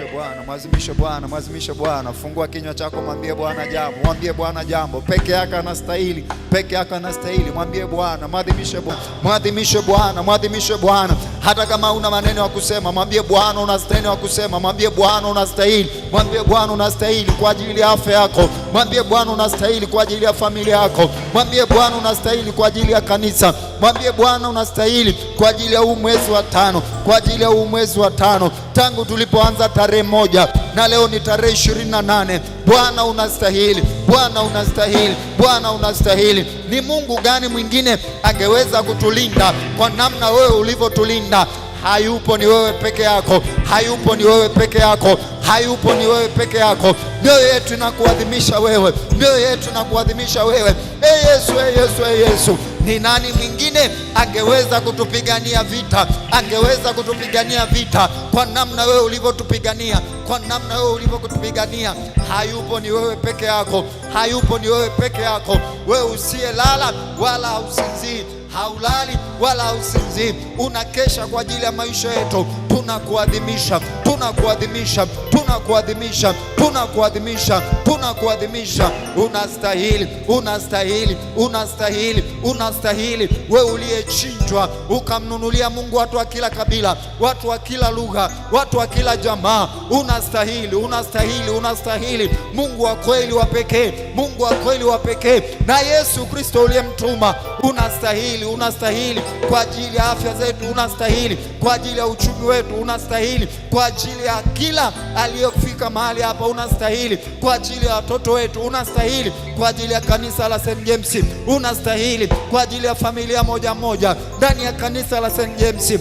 Mwadhimishe Bwana, mwadhimishe Bwana, mwadhimishe Bwana. Fungua kinywa chako, mwambie Bwana jambo, mwambie Bwana jambo. Peke yake anastahili, peke yake anastahili. Mwambie Bwana, mwadhimishe Bwana, mwadhimishe Bwana, mwadhimishe Bwana. Hata kama una maneno ya kusema, mwambie Bwana unastahili wa kusema. Mwambie Bwana unastahili, mwambie Bwana unastahili kwa ajili ya afya yako. Mwambie Bwana unastahili kwa ajili ya familia yako. Mwambie Bwana unastahili kwa ajili ya kanisa. Mwambie Bwana unastahili kwa ajili ya huu mwezi wa 5, kwa ajili ya huu mwezi wa 5. Tangu tulipoanza tarehe 1 na leo ni tarehe 28. Bwana unastahili, Bwana unastahili, Bwana unastahili. Ni Mungu gani mwingine angeweza kutulinda kwa namna wewe ulivyotulinda? Hayupo, ni wewe peke yako. Hayupo, ni wewe peke yako. Hayupo, ni wewe peke yako. Mioyo yetu inakuadhimisha wewe, mioyo yetu inakuadhimisha wewe. Yesu, Yesu, Yesu. Ni nani mwingine angeweza kutupigania vita? Angeweza kutupigania vita kwa namna wewe ulivyotupigania, kwa namna wewe ulivyotupigania. Hayupo, ni wewe peke yako. Hayupo, ni wewe peke yako. Wewe usiyelala wala hausinzii, haulali wala hausinzii, unakesha kwa ajili ya maisha yetu. Tunakuadhimisha, tunakuadhimisha, tunakuadhimisha, tunakuadhimisha, tunakuadhimisha. Unastahili, unastahili, unastahili, unastahili. Wewe uliyechinjwa ukamnunulia Mungu watu wa kila kabila, watu wa kila lugha, watu wa kila jamaa. Unastahili, unastahili, unastahili. Mungu wa kweli wa pekee, Mungu wa kweli wa pekee, na Yesu Kristo uliyemtuma. Unastahili, unastahili kwa ajili ya afya zetu, unastahili kwa ajili ya uchumi wetu, unastahili kwa ajili ya kila aliyefika mahali hapa, unastahili kwa ajili ya watoto wetu, unastahili kwa ajili ya kanisa la St. James, unastahili kwa ajili ya familia moja moja ndani ya kanisa la St. James.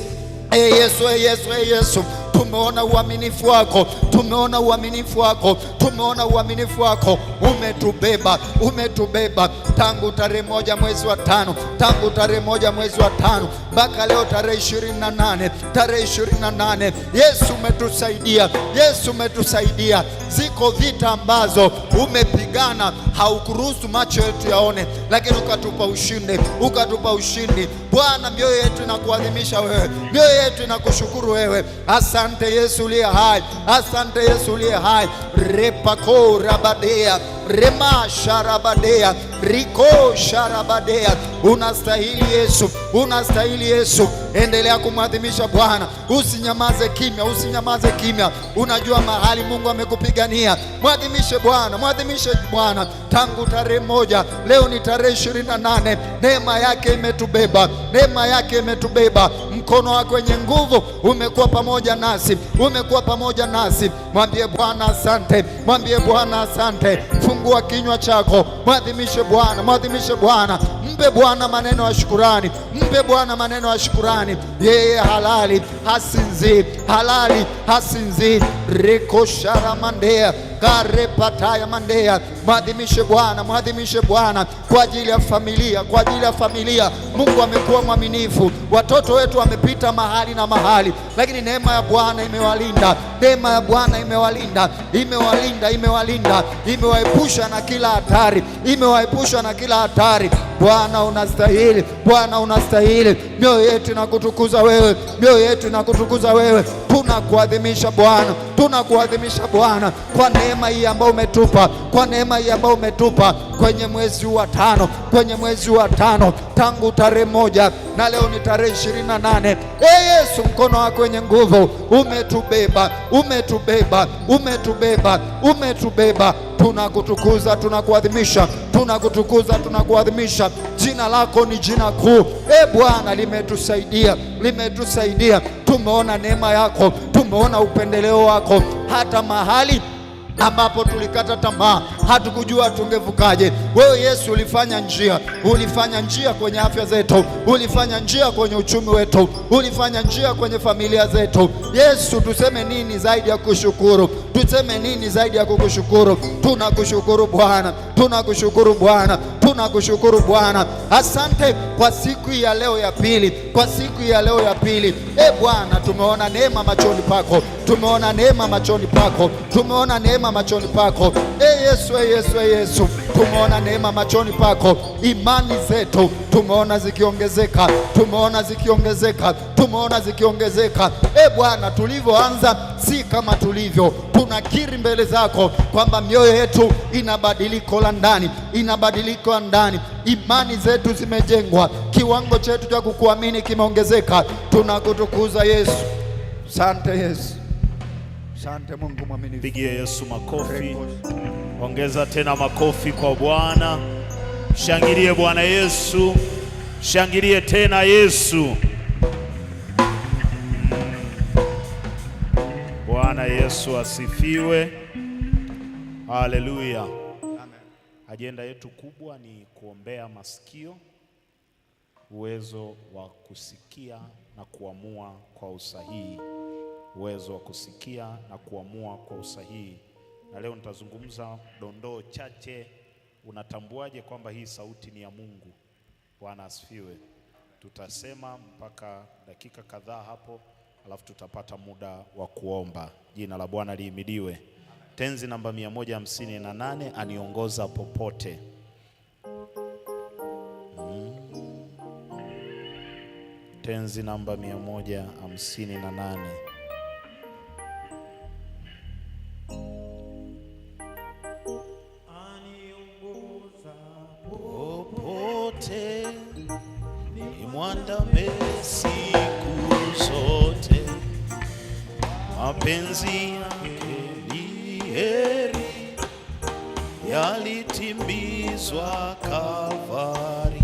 Yesu, Yesu, Yesu. Tumeona uaminifu wako, tumeona uaminifu wako, tumeona uaminifu wako. Umetubeba, umetubeba tangu tarehe 1 mwezi wa 5, tangu tarehe 1 mwezi wa 5 mpaka leo tarehe 28, tarehe 28. Yesu umetusaidia, Yesu umetusaidia. Ziko vita ambazo umepigana, haukuruhusu macho yetu yaone, lakini ukatupa ushindi, ukatupa ushindi. Bwana, mioyo yetu inakuadhimisha wewe, mioyo yetu inakushukuru wewe. Asante Yesu uliye hai, asante Yesu uliye hai. Repako rabadea, rema sharabadea, riko sharabadea. Unastahili Yesu, unastahili Yesu. Endelea kumwadhimisha Bwana, usinyamaze kimya, usinyamaze kimya. Unajua mahali Mungu amekupigania. Mwadhimishe Bwana, mwadhimishe Bwana. Tangu tarehe 1 leo ni tarehe 28. Neema yake imetubeba, neema yake imetubeba. Mkono wako wenye nguvu umekuwa pamoja nasi, umekuwa pamoja nasi. Mwambie Bwana asante, mwambie Bwana asante. Fungua kinywa chako, mwadhimishe Bwana, mwadhimishe Bwana. Mpe Bwana maneno ya shukurani, mpe Bwana maneno ya shukurani. Yeye halali hasinzii, halali hasinzii. Rekoshara mandea karepataya mandea. Mwadhimishe Bwana, mwadhimishe Bwana kwa ajili ya familia, kwa ajili ya familia. Mungu amekuwa mwaminifu. Watoto wetu wamepita mahali na mahali, lakini neema ya Bwana imewalinda, neema ya Bwana imewalinda, imewalinda, imewalinda, imewaepusha na kila hatari, imewaepusha na kila hatari. Bwana unastahili, Bwana unastahili. Mioyo yetu inakutukuza wewe, mioyo yetu inakutukuza wewe. Tunakuadhimisha Bwana, tunakuadhimisha Bwana kwa neema hii ambayo umetupa, kwa neema hii ambayo umetupa kwenye mwezi wa 5, kwenye mwezi wa 5 tangu tarehe 1 na leo ni tarehe 28. Yesu, mkono wako wenye nguvu umetubeba, umetubeba, umetubeba, umetubeba. Tunakutukuza, tunakuadhimisha, tunakutukuza, tunakuadhimisha. Jina lako ni jina kuu. Bwana, limetusaidia, limetusaidia. Tumeona neema yako, tumeona upendeleo wako hata mahali ambapo tulikata tamaa, hatukujua tungevukaje. Wewe Yesu ulifanya njia, ulifanya njia kwenye afya zetu, ulifanya njia kwenye uchumi wetu, ulifanya njia kwenye familia zetu. Yesu, tuseme nini zaidi ya kushukuru? Tuseme nini zaidi ya kukushukuru? Tunakushukuru Bwana, tunakushukuru Bwana, tunakushukuru Bwana. Asante kwa siku ya leo ya pili, kwa siku ya leo ya pili. Bwana, tumeona neema machoni pako, tumeona neema machoni pako, tumeona neema machoni pako. Yesu, Yesu, Yesu, tumeona neema machoni pako. Imani zetu tumeona zikiongezeka, tumeona zikiongezeka, tumeona zikiongezeka. Bwana, tulivyoanza si kama tulivyo. Tunakiri mbele zako kwamba mioyo yetu ina badiliko la ndani, ina badiliko la ndani. Imani zetu zimejengwa, kiwango chetu cha kukuamini kimeongezeka. Tunakutukuza Yesu. Asante Yesu, asante Mungu mwaminifu. Pigie Yesu makofi. Ongeza tena makofi kwa Bwana. Shangilie Bwana Yesu, shangilie tena Yesu. Bwana Yesu asifiwe. Haleluya. Ajenda yetu kubwa ni kuombea masikio, uwezo wa kusikia na kuamua kwa usahihi, uwezo wa kusikia na kuamua kwa usahihi. Na leo nitazungumza dondoo chache. Unatambuaje kwamba hii sauti ni ya Mungu? Bwana asifiwe. Tutasema mpaka dakika kadhaa hapo, alafu tutapata muda wa kuomba. Jina la Bwana lihimidiwe. Tenzi namba 158, aniongoza popote. Tenzi namba 158. Aniongoza popote, nimwandame siku zote, mapenzi yake ni heri, yalitimizwa Kalvari.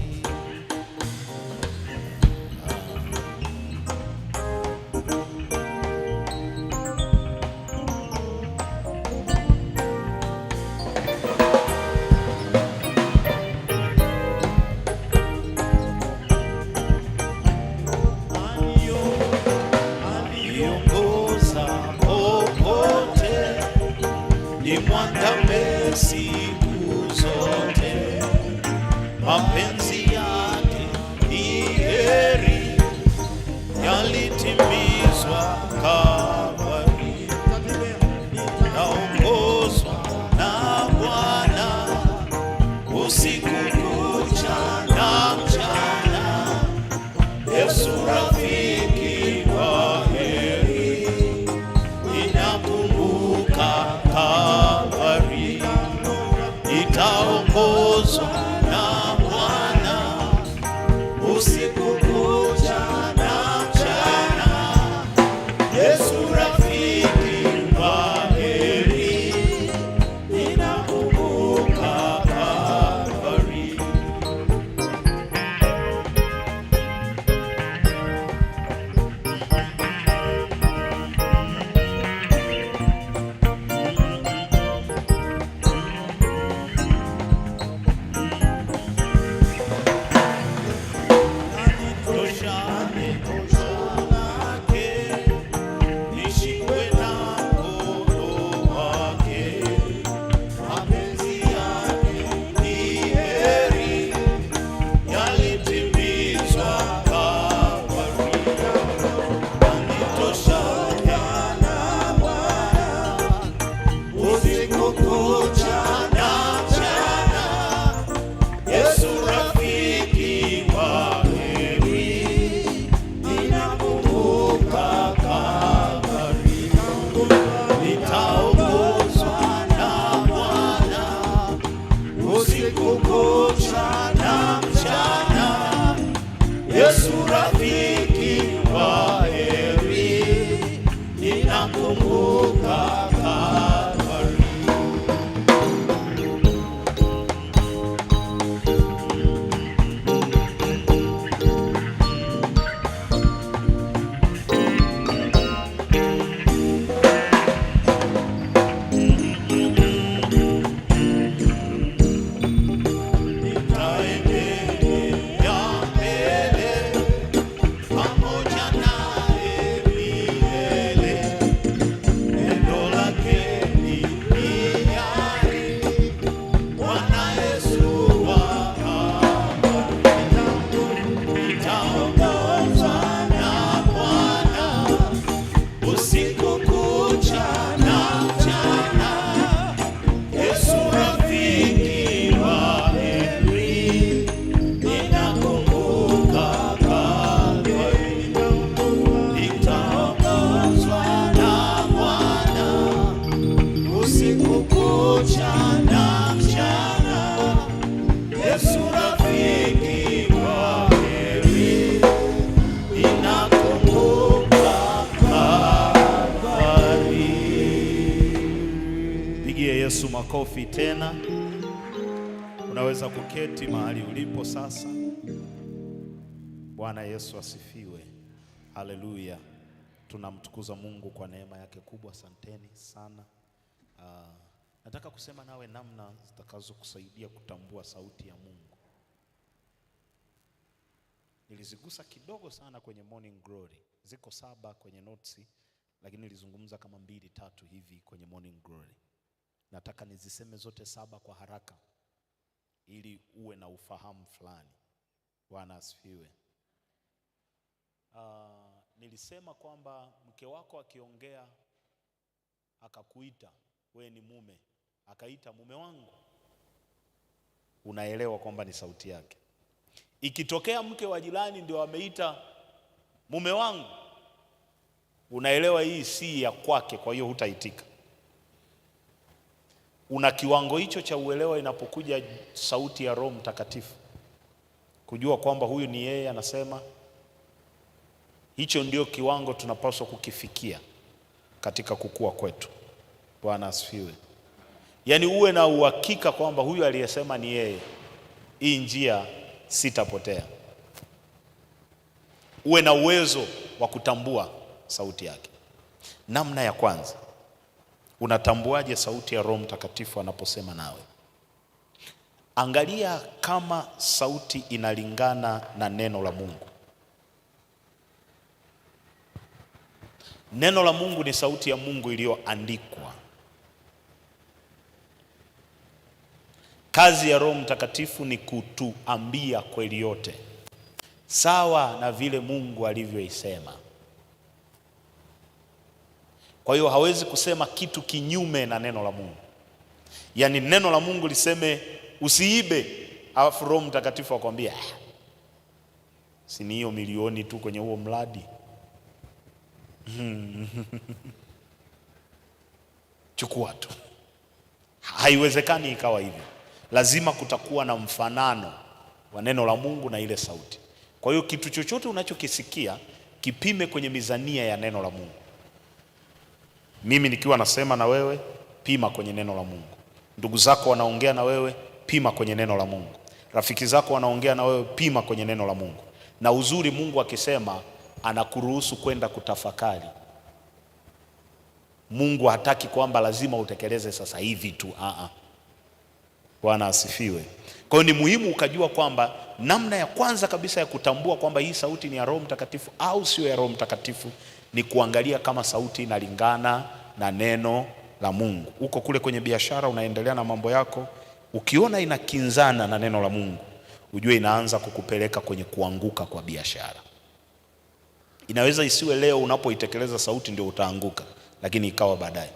Aniongoza popote, nimwandame siku zote, mapenzi yake ni heri, yalitimizwa Kalvari. Naongozwa na Bwana usiku kucha na mchana, Yesu rafiki wa heri, ninakumbuka Kalvari. Nitaongozwa na Bwana usiku kucha na mchana, Yesu rafiki wa heri, ninakumbuka Kalvari. Yesu rafiki wa heri, ninakumbuka Kalvari. Pamoja naye milele, neno makofi tena. Unaweza kuketi mahali ulipo sasa. Bwana Yesu asifiwe. Haleluya. Tunamtukuza Mungu kwa neema yake kubwa. Asanteni sana. Nataka kusema nawe namna zitakazokusaidia kutambua sauti ya Mungu. Nilizigusa kidogo sana kwenye Morning Glory. Ziko 7 kwenye notes, lakini nilizungumza kama 2-3 hivi kwenye Morning Glory. Nataka niziseme zote 7 kwa haraka ili uwe na ufahamu fulani. Bwana asifiwe. Nilisema kwamba mke wako akiongea akakuita, wewe ni mume, akaita mume wangu, unaelewa kwamba ni sauti yake. Ikitokea mke wa jirani ndio ameita mume wangu, unaelewa hii si ya kwake, kwa hiyo hutaitika. Una kiwango hicho cha uelewa inapokuja sauti ya Roho Mtakatifu, kujua kwamba huyu ni yeye anasema. Hicho ndio kiwango tunapaswa kukifikia katika kukua kwetu. Bwana asifiwe. Yaani uwe na uhakika kwamba huyu aliyesema ni yeye, hii njia sitapotea. Uwe na uwezo wa kutambua sauti yake. Namna ya kwanza, unatambuaje sauti ya Roho Mtakatifu anaposema nawe? Angalia kama sauti inalingana na neno la Mungu. Neno la Mungu ni sauti ya Mungu iliyoandikwa. Kazi ya Roho Mtakatifu ni kutuambia kweli yote, sawa na vile Mungu alivyoisema. Kwa hiyo hawezi kusema kitu kinyume na neno la Mungu. Yaani neno la Mungu liseme usiibe, alafu Roho Mtakatifu akwambia si ni hiyo milioni tu kwenye huo mradi. Chukua tu. Haiwezekani ikawa hivyo. Lazima kutakuwa na mfanano wa neno la Mungu na ile sauti. Kwa hiyo kitu chochote unachokisikia kipime kwenye mizania ya neno la Mungu. Mimi nikiwa nasema na wewe, pima kwenye neno la Mungu. Ndugu zako wanaongea na wewe, pima kwenye neno la Mungu. Rafiki zako wanaongea na wewe, pima kwenye neno la Mungu. Na uzuri, Mungu akisema anakuruhusu kwenda kutafakari. Mungu hataki kwamba lazima utekeleze sasa hivi tu. Bwana asifiwe. Kwa hiyo ni muhimu ukajua kwamba namna ya kwanza kabisa ya kutambua kwamba hii sauti ni ya Roho Mtakatifu au sio ya Roho Mtakatifu ni kuangalia kama sauti inalingana na neno la Mungu. Uko kule kwenye biashara unaendelea na mambo yako, ukiona inakinzana na neno la Mungu, ujue inaanza kukupeleka kwenye kuanguka kwa biashara. Inaweza isiwe leo unapoitekeleza sauti ndio utaanguka, lakini ikawa baadaye.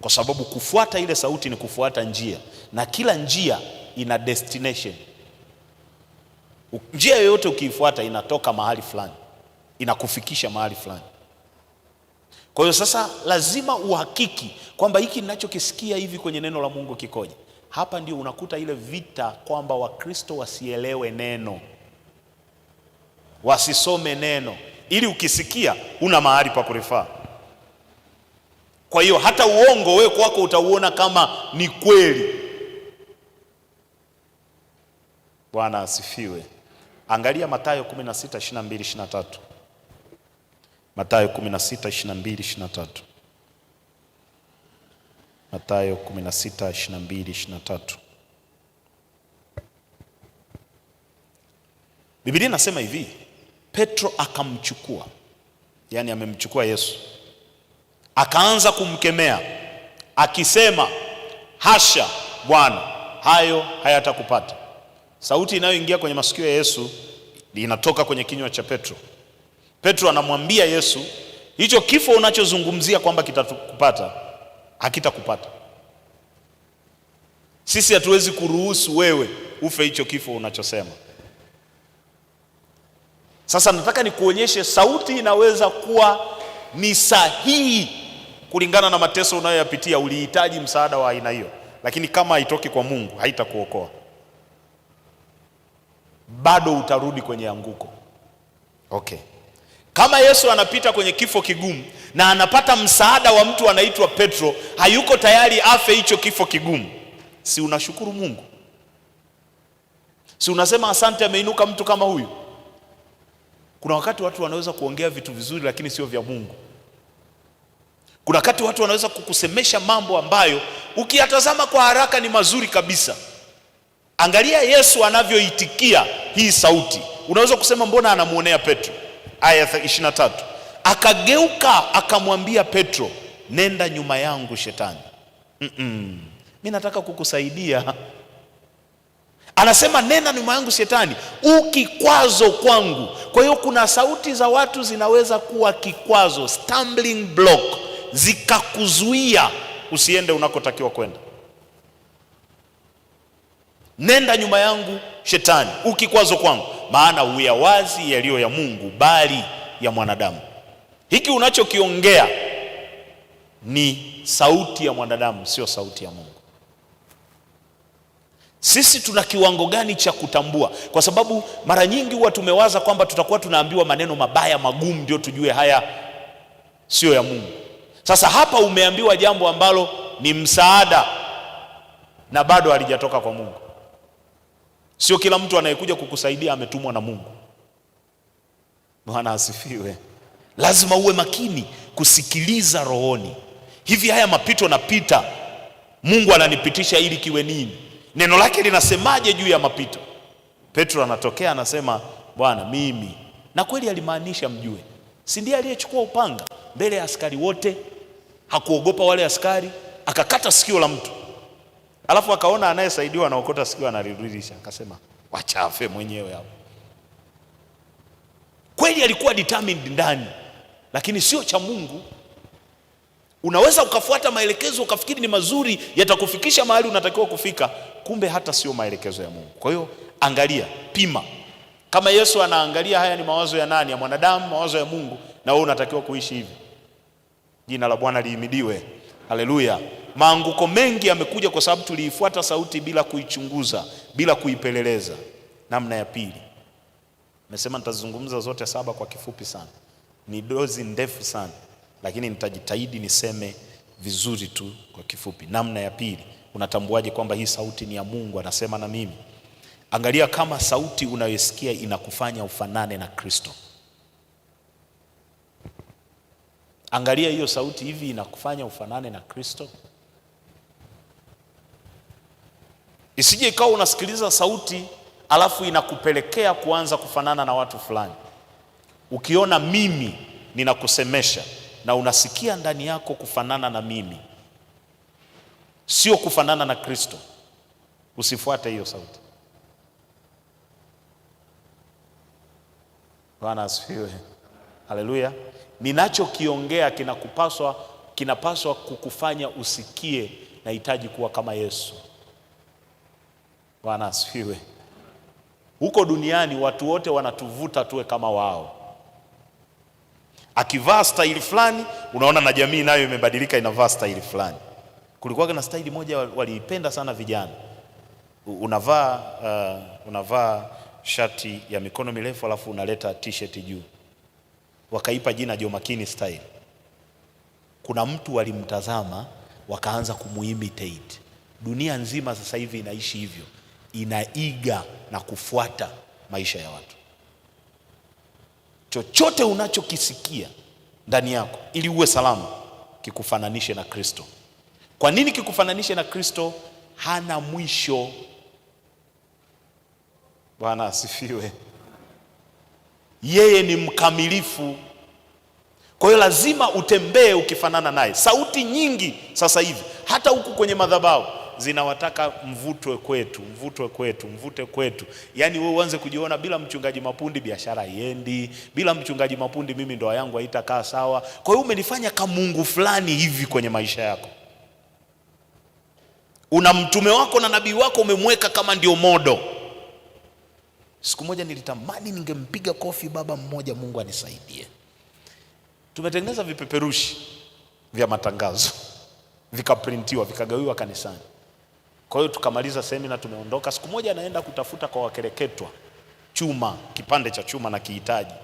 Kwa sababu kufuata ile sauti ni kufuata njia, na kila njia ina destination. Njia yoyote ukiifuata inatoka mahali fulani, inakufikisha mahali fulani. Kwa hiyo sasa lazima uhakiki kwamba hiki ninachokisikia hivi kwenye neno la Mungu kikoje. Hapa ndio unakuta ile vita kwamba Wakristo wasielewe neno, wasisome neno, ili ukisikia una mahali pa kurifaa. Kwa hiyo hata uongo wewe kwako utauona kama ni kweli. Bwana asifiwe. Angalia Mathayo 16:22-23. Mathayo 16:22-23. Mathayo 16:22-23. Biblia inasema hivi, Petro akamchukua, yani amemchukua Yesu, akaanza kumkemea akisema, hasha Bwana, hayo hayatakupata. Sauti inayoingia kwenye masikio ya Yesu inatoka kwenye kinywa cha Petro. Petro anamwambia Yesu, hicho kifo unachozungumzia kwamba kitakupata hakitakupata. Sisi hatuwezi kuruhusu wewe ufe hicho kifo unachosema. Sasa nataka nikuonyeshe sauti inaweza kuwa ni sahihi kulingana na mateso unayoyapitia. Ulihitaji msaada wa aina hiyo, lakini kama haitoki kwa Mungu haitakuokoa. Bado utarudi kwenye anguko. Okay. Kama Yesu anapita kwenye kifo kigumu na anapata msaada wa mtu anaitwa Petro, hayuko tayari afe hicho kifo kigumu, si unashukuru Mungu? Si unasema asante, ameinuka mtu kama huyu? Kuna wakati watu wanaweza kuongea vitu vizuri lakini sio vya Mungu. Kuna wakati watu wanaweza kukusemesha mambo ambayo ukiyatazama kwa haraka ni mazuri kabisa. Angalia Yesu anavyoitikia hii sauti. Unaweza kusema mbona anamuonea Petro? Aya 23. Akageuka akamwambia Petro, nenda nyuma yangu Shetani. Mimi nataka kukusaidia. Anasema nenda nyuma yangu Shetani, ukikwazo kwangu. Kwa hiyo kuna sauti za watu zinaweza kuwa kikwazo, stumbling block, zikakuzuia usiende unakotakiwa kwenda. Nenda nyuma yangu Shetani, ukikwazo kwangu, maana huyawazi yaliyo ya Mungu bali ya mwanadamu. Hiki unachokiongea ni sauti ya mwanadamu, sio sauti ya Mungu. Sisi tuna kiwango gani cha kutambua? Kwa sababu mara nyingi huwa tumewaza kwamba tutakuwa tunaambiwa maneno mabaya magumu ndio tujue haya sio ya Mungu. Sasa hapa umeambiwa jambo ambalo ni msaada na bado halijatoka kwa Mungu. Sio kila mtu anayekuja kukusaidia ametumwa na Mungu. Bwana asifiwe. Lazima uwe makini kusikiliza rohoni. Hivi haya mapito napita, Mungu ananipitisha ili kiwe nini? Neno lake linasemaje juu ya mapito? Petro anatokea anasema, Bwana mimi. Na kweli alimaanisha mjue. Si ndiye aliyechukua upanga mbele ya askari wote? Hakuogopa wale askari, akakata sikio la mtu. Alafu akaona anayesaidiwa anaokota sikio analirudisha, akasema wachafe mwenyewe hapo. Kweli alikuwa determined ndani, lakini sio cha Mungu. Unaweza ukafuata maelekezo ukafikiri ni mazuri, yatakufikisha mahali unatakiwa kufika, kumbe hata sio maelekezo ya Mungu. Kwa hiyo angalia, pima. Kama Yesu anaangalia haya ni mawazo ya nani? Ya mwanadamu, mawazo ya Mungu, na wewe unatakiwa kuishi hivi. Jina la Bwana lihimidiwe. Haleluya. Maanguko mengi yamekuja kwa sababu tuliifuata sauti bila kuichunguza, bila kuipeleleza. Namna ya pili, nimesema nitazungumza zote 7 kwa kifupi sana. Ni dozi ndefu sana, lakini nitajitahidi niseme vizuri tu kwa kifupi. Namna ya pili, unatambuaje kwamba hii sauti ni ya Mungu, anasema na mimi? Angalia kama sauti unayosikia inakufanya ufanane na Kristo. Angalia hiyo sauti, hivi inakufanya ufanane na Kristo? Isije ikawa unasikiliza sauti alafu inakupelekea kuanza kufanana na watu fulani. Ukiona mimi ninakusemesha na unasikia ndani yako kufanana na mimi, sio kufanana na Kristo, usifuate hiyo sauti. Bwana asifiwe. Haleluya. Ninachokiongea kinapaswa kukufanya usikie nahitaji kuwa kama Yesu. Bwana asifiwe. Huko duniani watu wote wanatuvuta tuwe kama wao. Akivaa staili fulani, unaona na jamii nayo imebadilika inavaa staili fulani. Kulikuwa na staili moja waliipenda sana vijana. Unavaa shati ya mikono mirefu alafu unaleta t-shirt juu. Wakaipa jina Jomakini style. Kuna mtu walimtazama wakaanza kumuimitate. Dunia nzima sasa hivi inaishi hivyo, inaiga na kufuata maisha ya watu. Chochote unachokisikia ndani yako ili uwe salama, kikufananishe na Kristo. Kwa nini kikufananishe na Kristo? Hana mwisho. Bwana asifiwe. Yeye ni mkamilifu. Kwa hiyo lazima utembee ukifanana naye. Sauti nyingi sasa hivi hata huku kwenye madhabahu zinawataka mvutwe kwetu. Yaani wewe uanze kujiona bila mchungaji Mapundi biashara haiendi, bila mchungaji Mapundi mimi ndoa yangu haitakaa sawa. Kwa hiyo umenifanya kama Mungu fulani hivi kwenye maisha yako. Una mtume wako na nabii wako umemweka kama ndio modo. Siku moja nilitamani ningempiga kofi baba mmoja, Mungu anisaidie. Tumetengeneza vipeperushi vya matangazo, vikaprintiwa, vikagawiwa kanisani. Kwa hiyo tukamaliza semina, tumeondoka. Siku moja naenda kutafuta kwa wakereketwa chuma, kipande cha chuma na kihitaji.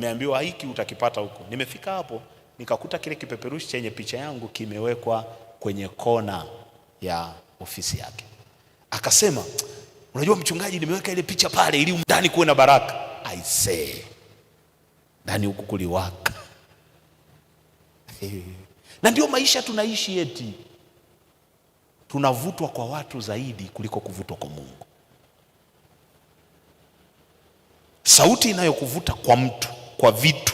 nimeambiwa hiki utakipata huko. Nimefika hapo nikakuta kile kipeperushi chenye picha yangu kimewekwa kwenye kona ya ofisi yake. Akasema, unajua mchungaji, nimeweka ile picha pale ili ndani kuwe na baraka. I say, ndani huku kuliwaka. Na ndio maisha tunaishi, eti tunavutwa kwa watu zaidi kuliko kuvutwa kwa Mungu. Sauti inayokuvuta kwa mtu, kwa vitu,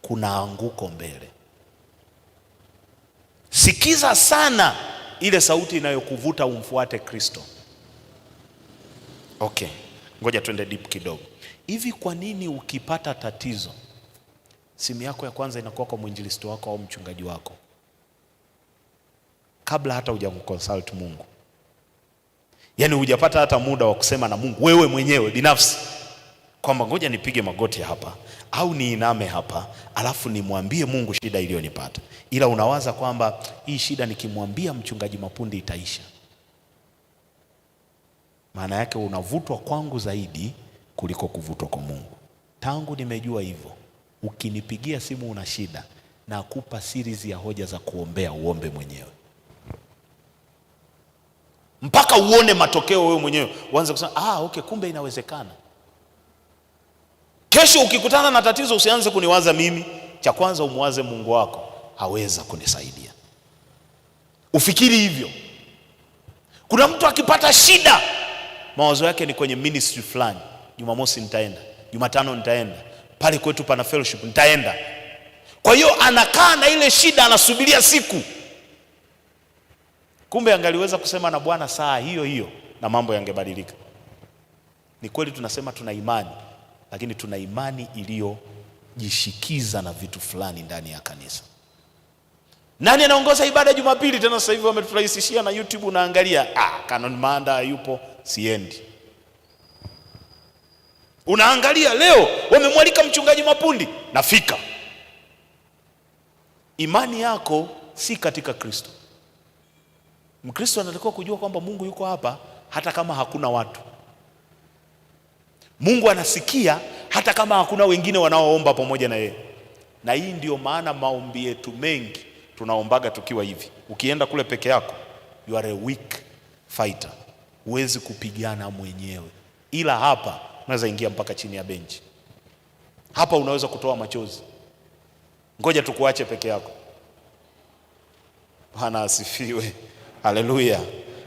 kuna anguko mbele. Sikiza sana ile sauti inayokuvuta umfuate Kristo. Okay, ngoja twende deep kidogo. Hivi kwa nini ukipata tatizo, simu yako ya kwanza inakuwa kwa mwinjilisti wako au mchungaji wako, kabla hata hujamconsult Mungu? Yaani hujapata hata muda wa kusema na Mungu wewe mwenyewe binafsi kwamba ngoja nipige magoti hapa au niiname hapa alafu nimwambie Mungu shida iliyonipata. Ila unawaza kwamba hii shida nikimwambia mchungaji Mapundi itaisha. Maana yake unavutwa kwangu zaidi kuliko kuvutwa kwa Mungu. Tangu nimejua hivyo, ukinipigia simu una shida, na kupa series ya hoja za kuombea, uombe mwenyewe mpaka uone matokeo wewe mwenyewe, uanze kusema okay, kumbe inawezekana. Kesho ukikutana na tatizo usianze kuniwaza mimi, cha kwanza umwaze Mungu wako, haweza kunisaidia. Ufikiri hivyo. Kuna mtu akipata shida, mawazo yake ni kwenye ministry fulani. Jumamosi nitaenda, Jumatano nitaenda, pale kwetu pana fellowship nitaenda. Kwa hiyo anakaa na ile shida, anasubiria siku. Kumbe angaliweza kusema na Bwana saa hiyo hiyo na mambo yangebadilika. Ni kweli tunasema tuna imani, lakini tuna imani iliyojishikiza na vitu fulani ndani ya kanisa. Nani anaongoza ibada Jumapili? Tena sasa hivi wameturahisishia na YouTube, unaangalia Canon Manda yupo, siendi. Unaangalia leo wamemwalika mchungaji Mapundi, nafika. Imani yako si katika Kristo. Mkristo anatakiwa kujua kwamba Mungu yuko hapa hata kama hakuna watu. Mungu anasikia hata kama hakuna wengine wanaoomba pamoja na yeye. Na hii ndio maana maombi yetu mengi tunaombaga tukiwa hivi. Ukienda kule peke yako, you are a weak fighter. Huwezi kupigana mwenyewe. Ila hapa unaweza ingia mpaka chini ya benchi. Hapa unaweza kutoa machozi. Ngoja tukuache peke yako. Bwana asifiwe. Haleluya.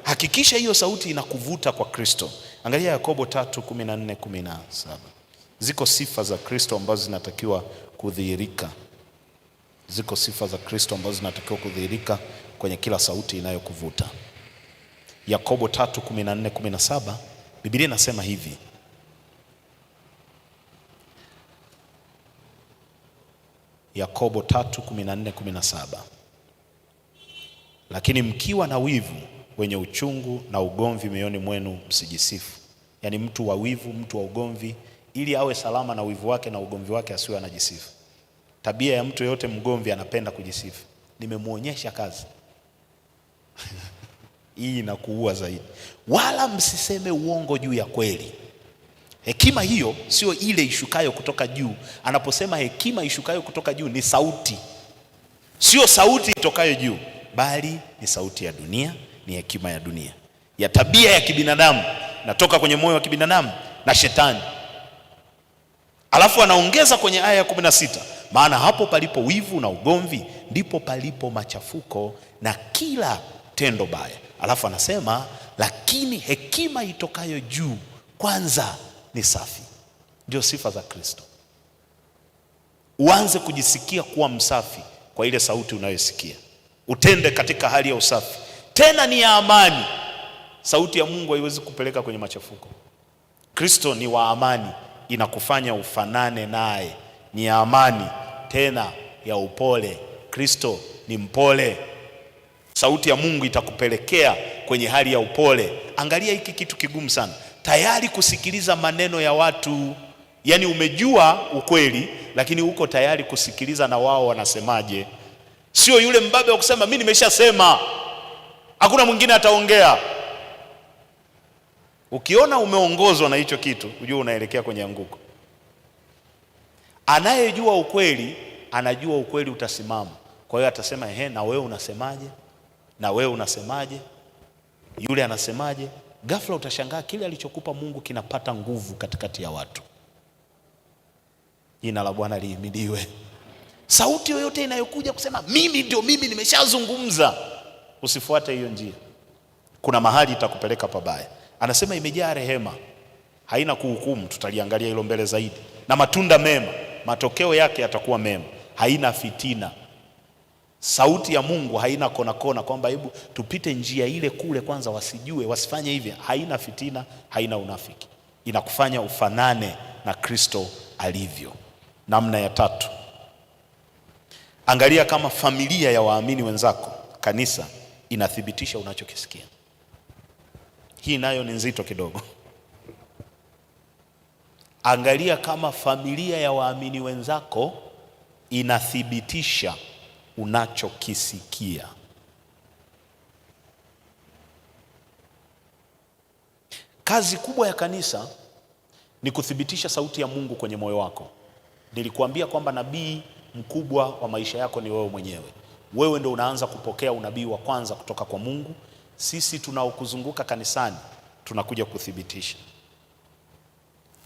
Hakikisha hiyo sauti inakuvuta kwa Kristo. Angalia Yakobo 3:14-17. Ziko sifa za Kristo ambazo zinatakiwa kudhihirika. Ziko sifa za Kristo ambazo zinatakiwa kudhihirika kwenye kila sauti inayokuvuta. Yakobo 3:14-17, Biblia inasema hivi. Yakobo 3:14-17. Lakini mkiwa na wivu wenye uchungu na ugomvi mioyoni mwenu msijisifu. Yaani mtu wa wivu, mtu wa ugomvi, ili awe salama na wivu wake na ugomvi wake, asiwe anajisifu. Tabia ya mtu yote mgomvi, anapenda kujisifu. Nimemuonyesha kazi. Hii inakuua zaidi. Wala msiseme uongo juu ya kweli. Hekima hiyo sio ile ishukayo kutoka juu. Anaposema hekima ishukayo kutoka juu ni sauti. Sio sauti itokayo juu, bali ni sauti ya dunia, ni hekima ya dunia, ya tabia ya kibinadamu, natoka kwenye moyo wa kibinadamu na shetani. Alafu anaongeza kwenye aya ya 16, maana hapo palipo wivu na ugomvi ndipo palipo machafuko na kila tendo baya. Alafu anasema lakini hekima itokayo juu kwanza ni safi. Ndio sifa za Kristo. Uanze kujisikia kuwa msafi kwa ile sauti unayosikia. Utende katika hali ya usafi. Tena ni ya amani. Sauti ya Mungu haiwezi kupeleka kwenye machafuko. Kristo ni wa amani, inakufanya ufanane naye. Ni ya amani, tena ya upole. Kristo ni mpole. Sauti ya Mungu itakupelekea kwenye hali ya upole. Angalia hiki kitu kigumu sana. Tayari kusikiliza maneno ya watu. Yaani umejua ukweli, lakini uko tayari kusikiliza na wao wanasemaje. Sio yule mbabe wa kusema mimi nimeshasema, hakuna mwingine ataongea. Ukiona umeongozwa na hicho kitu, ujue unaelekea kwenye anguko. Anayejua ukweli anajua ukweli utasimama. Kwa hiyo atasema na wewe unasemaje? Na wewe unasemaje? Yule anasemaje? Ghafla utashangaa kile alichokupa Mungu kinapata nguvu katikati ya watu. Jina la Bwana lihimidiwe. Sauti yoyote inayokuja kusema mimi ndio mimi nimeshazungumza, usifuate hiyo njia. Kuna mahali itakupeleka pabaya. Anasema imejaa rehema, haina kuhukumu, tutaliangalia hilo mbele zaidi, na matunda mema, matokeo yake yatakuwa mema. Haina fitina. Sauti ya Mungu haina kona kona kwamba hebu tupite njia ile kule kwanza wasijue, wasifanye hivi. Haina fitina, haina unafiki. Inakufanya ufanane na Kristo alivyo. Namna ya tatu, angalia kama familia ya waamini wenzako, kanisa, inathibitisha unachokisikia. Hii nayo ni nzito kidogo. Angalia kama familia ya waamini wenzako inathibitisha unachokisikia. Kazi kubwa ya kanisa ni kuthibitisha sauti ya Mungu kwenye moyo wako. Nilikuambia kwamba nabii mkubwa wa maisha yako ni wewe mwenyewe. Wewe ndio unaanza kupokea unabii wa kwanza kutoka kwa Mungu. Sisi tunaokuzunguka kanisani tunakuja kuthibitisha.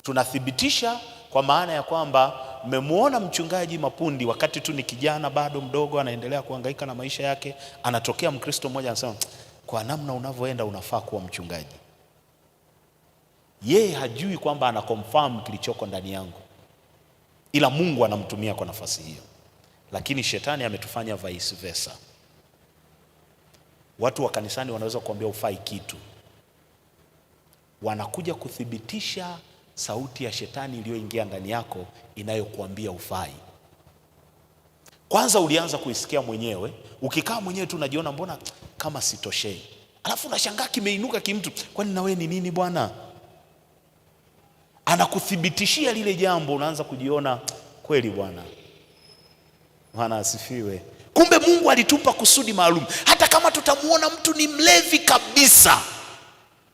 Tunathibitisha kwa maana ya kwamba mmemwona mchungaji Mapundi wakati tu ni kijana bado mdogo, anaendelea kuhangaika na maisha yake, anatokea Mkristo mmoja anasema kwa namna unavyoenda unafaa kuwa mchungaji. Yeye hajui kwamba ana confirm kilichoko ndani yangu, ila Mungu anamtumia kwa nafasi hiyo. Lakini shetani ametufanya vice versa. Watu wa kanisani wanaweza kuambia ufai kitu, wanakuja kuthibitisha sauti ya shetani iliyoingia ndani yako inayokuambia ufai. Kwanza ulianza kuisikia mwenyewe, ukikaa mwenyewe tu unajiona mbona kama sitoshei. Alafu unashangaa kimeinuka kimtu, kwani na wewe ni nini bwana? Anakuthibitishia lile jambo, unaanza kujiona kweli bwana. Bwana asifiwe. Kumbe Mungu alitupa kusudi maalum. Hata kama tutamuona mtu ni mlevi kabisa,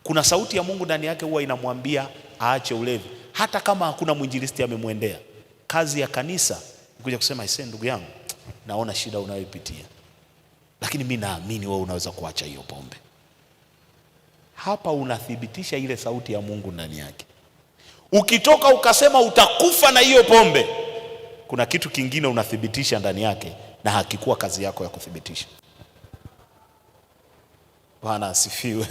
kuna sauti ya Mungu ndani yake huwa inamwambia aache ulevi, hata kama hakuna mwinjilisti amemwendea. Kazi ya kanisa ni kuja kusema ndugu yangu, naona shida unayopitia, lakini mimi naamini wewe unaweza kuacha hiyo pombe. Hapa unathibitisha ile sauti ya Mungu ndani yake. Ukitoka ukasema utakufa na hiyo pombe, kuna kitu kingine unathibitisha ndani yake, na hakikuwa kazi yako ya kuthibitisha. Bwana asifiwe.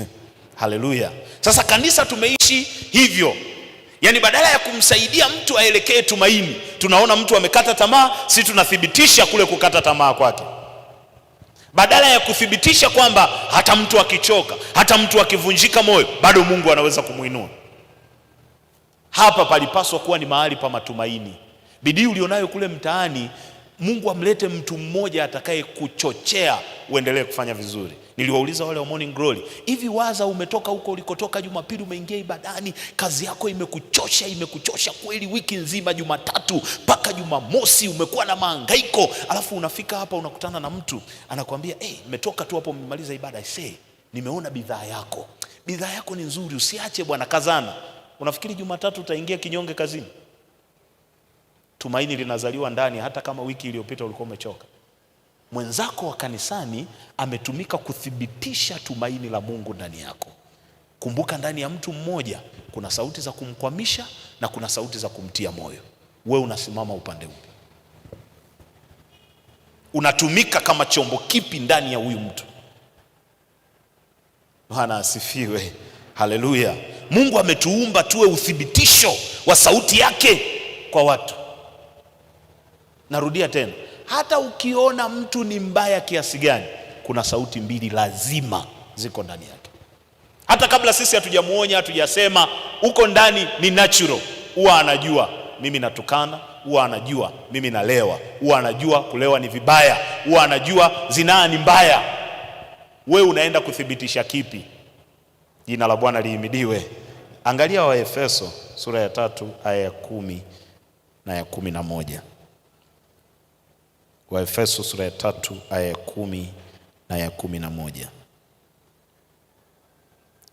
Haleluya. Sasa kanisa tumeishi hivyo. Yaani badala ya kumsaidia mtu aelekee tumaini, tunaona mtu amekata tamaa, si tunathibitisha kule kukata tamaa kwake. Badala ya kuthibitisha kwamba hata mtu akichoka, hata mtu akivunjika moyo, bado Mungu anaweza kumuinua. Hapa palipaswa kuwa ni mahali pa matumaini. Bidii ulionayo kule mtaani, Mungu amlete mtu mmoja atakaye kuchochea uendelee kufanya vizuri. Niliwauliza wale wa Morning Glory, hivi waza umetoka huko ulikotoka Jumapili, umeingia ibadani, kazi yako imekuchosha kweli wiki nzima, Jumatatu mpaka Jumamosi umekuwa na mahangaiko, alafu unafika hapa unakutana na mtu anakuambia nimetoka tu hapo mmaliza ibada, nimeona bidhaa yako ni nzuri, usiache bwana, kazana. Unafikiri Jumatatu utaingia kinyonge kazini? Tumaini linazaliwa ndani, hata kama wiki iliyopita ulikuwa umechoka. Mwenzako wa kanisani ametumika kuthibitisha tumaini la Mungu ndani yako. Kumbuka, ndani ya mtu mmoja kuna sauti za kumkwamisha na kuna sauti za kumtia moyo. Wewe unasimama upande upi? Unatumika kama chombo kipi ndani ya huyu mtu? Bwana asifiwe. Haleluya. Mungu ametuumba tuwe uthibitisho wa sauti yake kwa watu. Narudia tena, hata ukiona mtu ni mbaya kiasi gani, kuna sauti mbili lazima ziko ndani yake. Hata kabla sisi hatujamuonya, hatujasema, uko ndani ni natural. Huwa anajua mimi natukana, huwa anajua mimi nalewa, huwa anajua kulewa ni vibaya, huwa anajua zinaa ni mbaya. Wewe unaenda kuthibitisha kipi? Jina la Bwana lihimidiwe. Angalia Waefeso sura ya 3 aya ya 10 na ya 11. Waefeso sura ya 3 aya ya 10 na ya 11.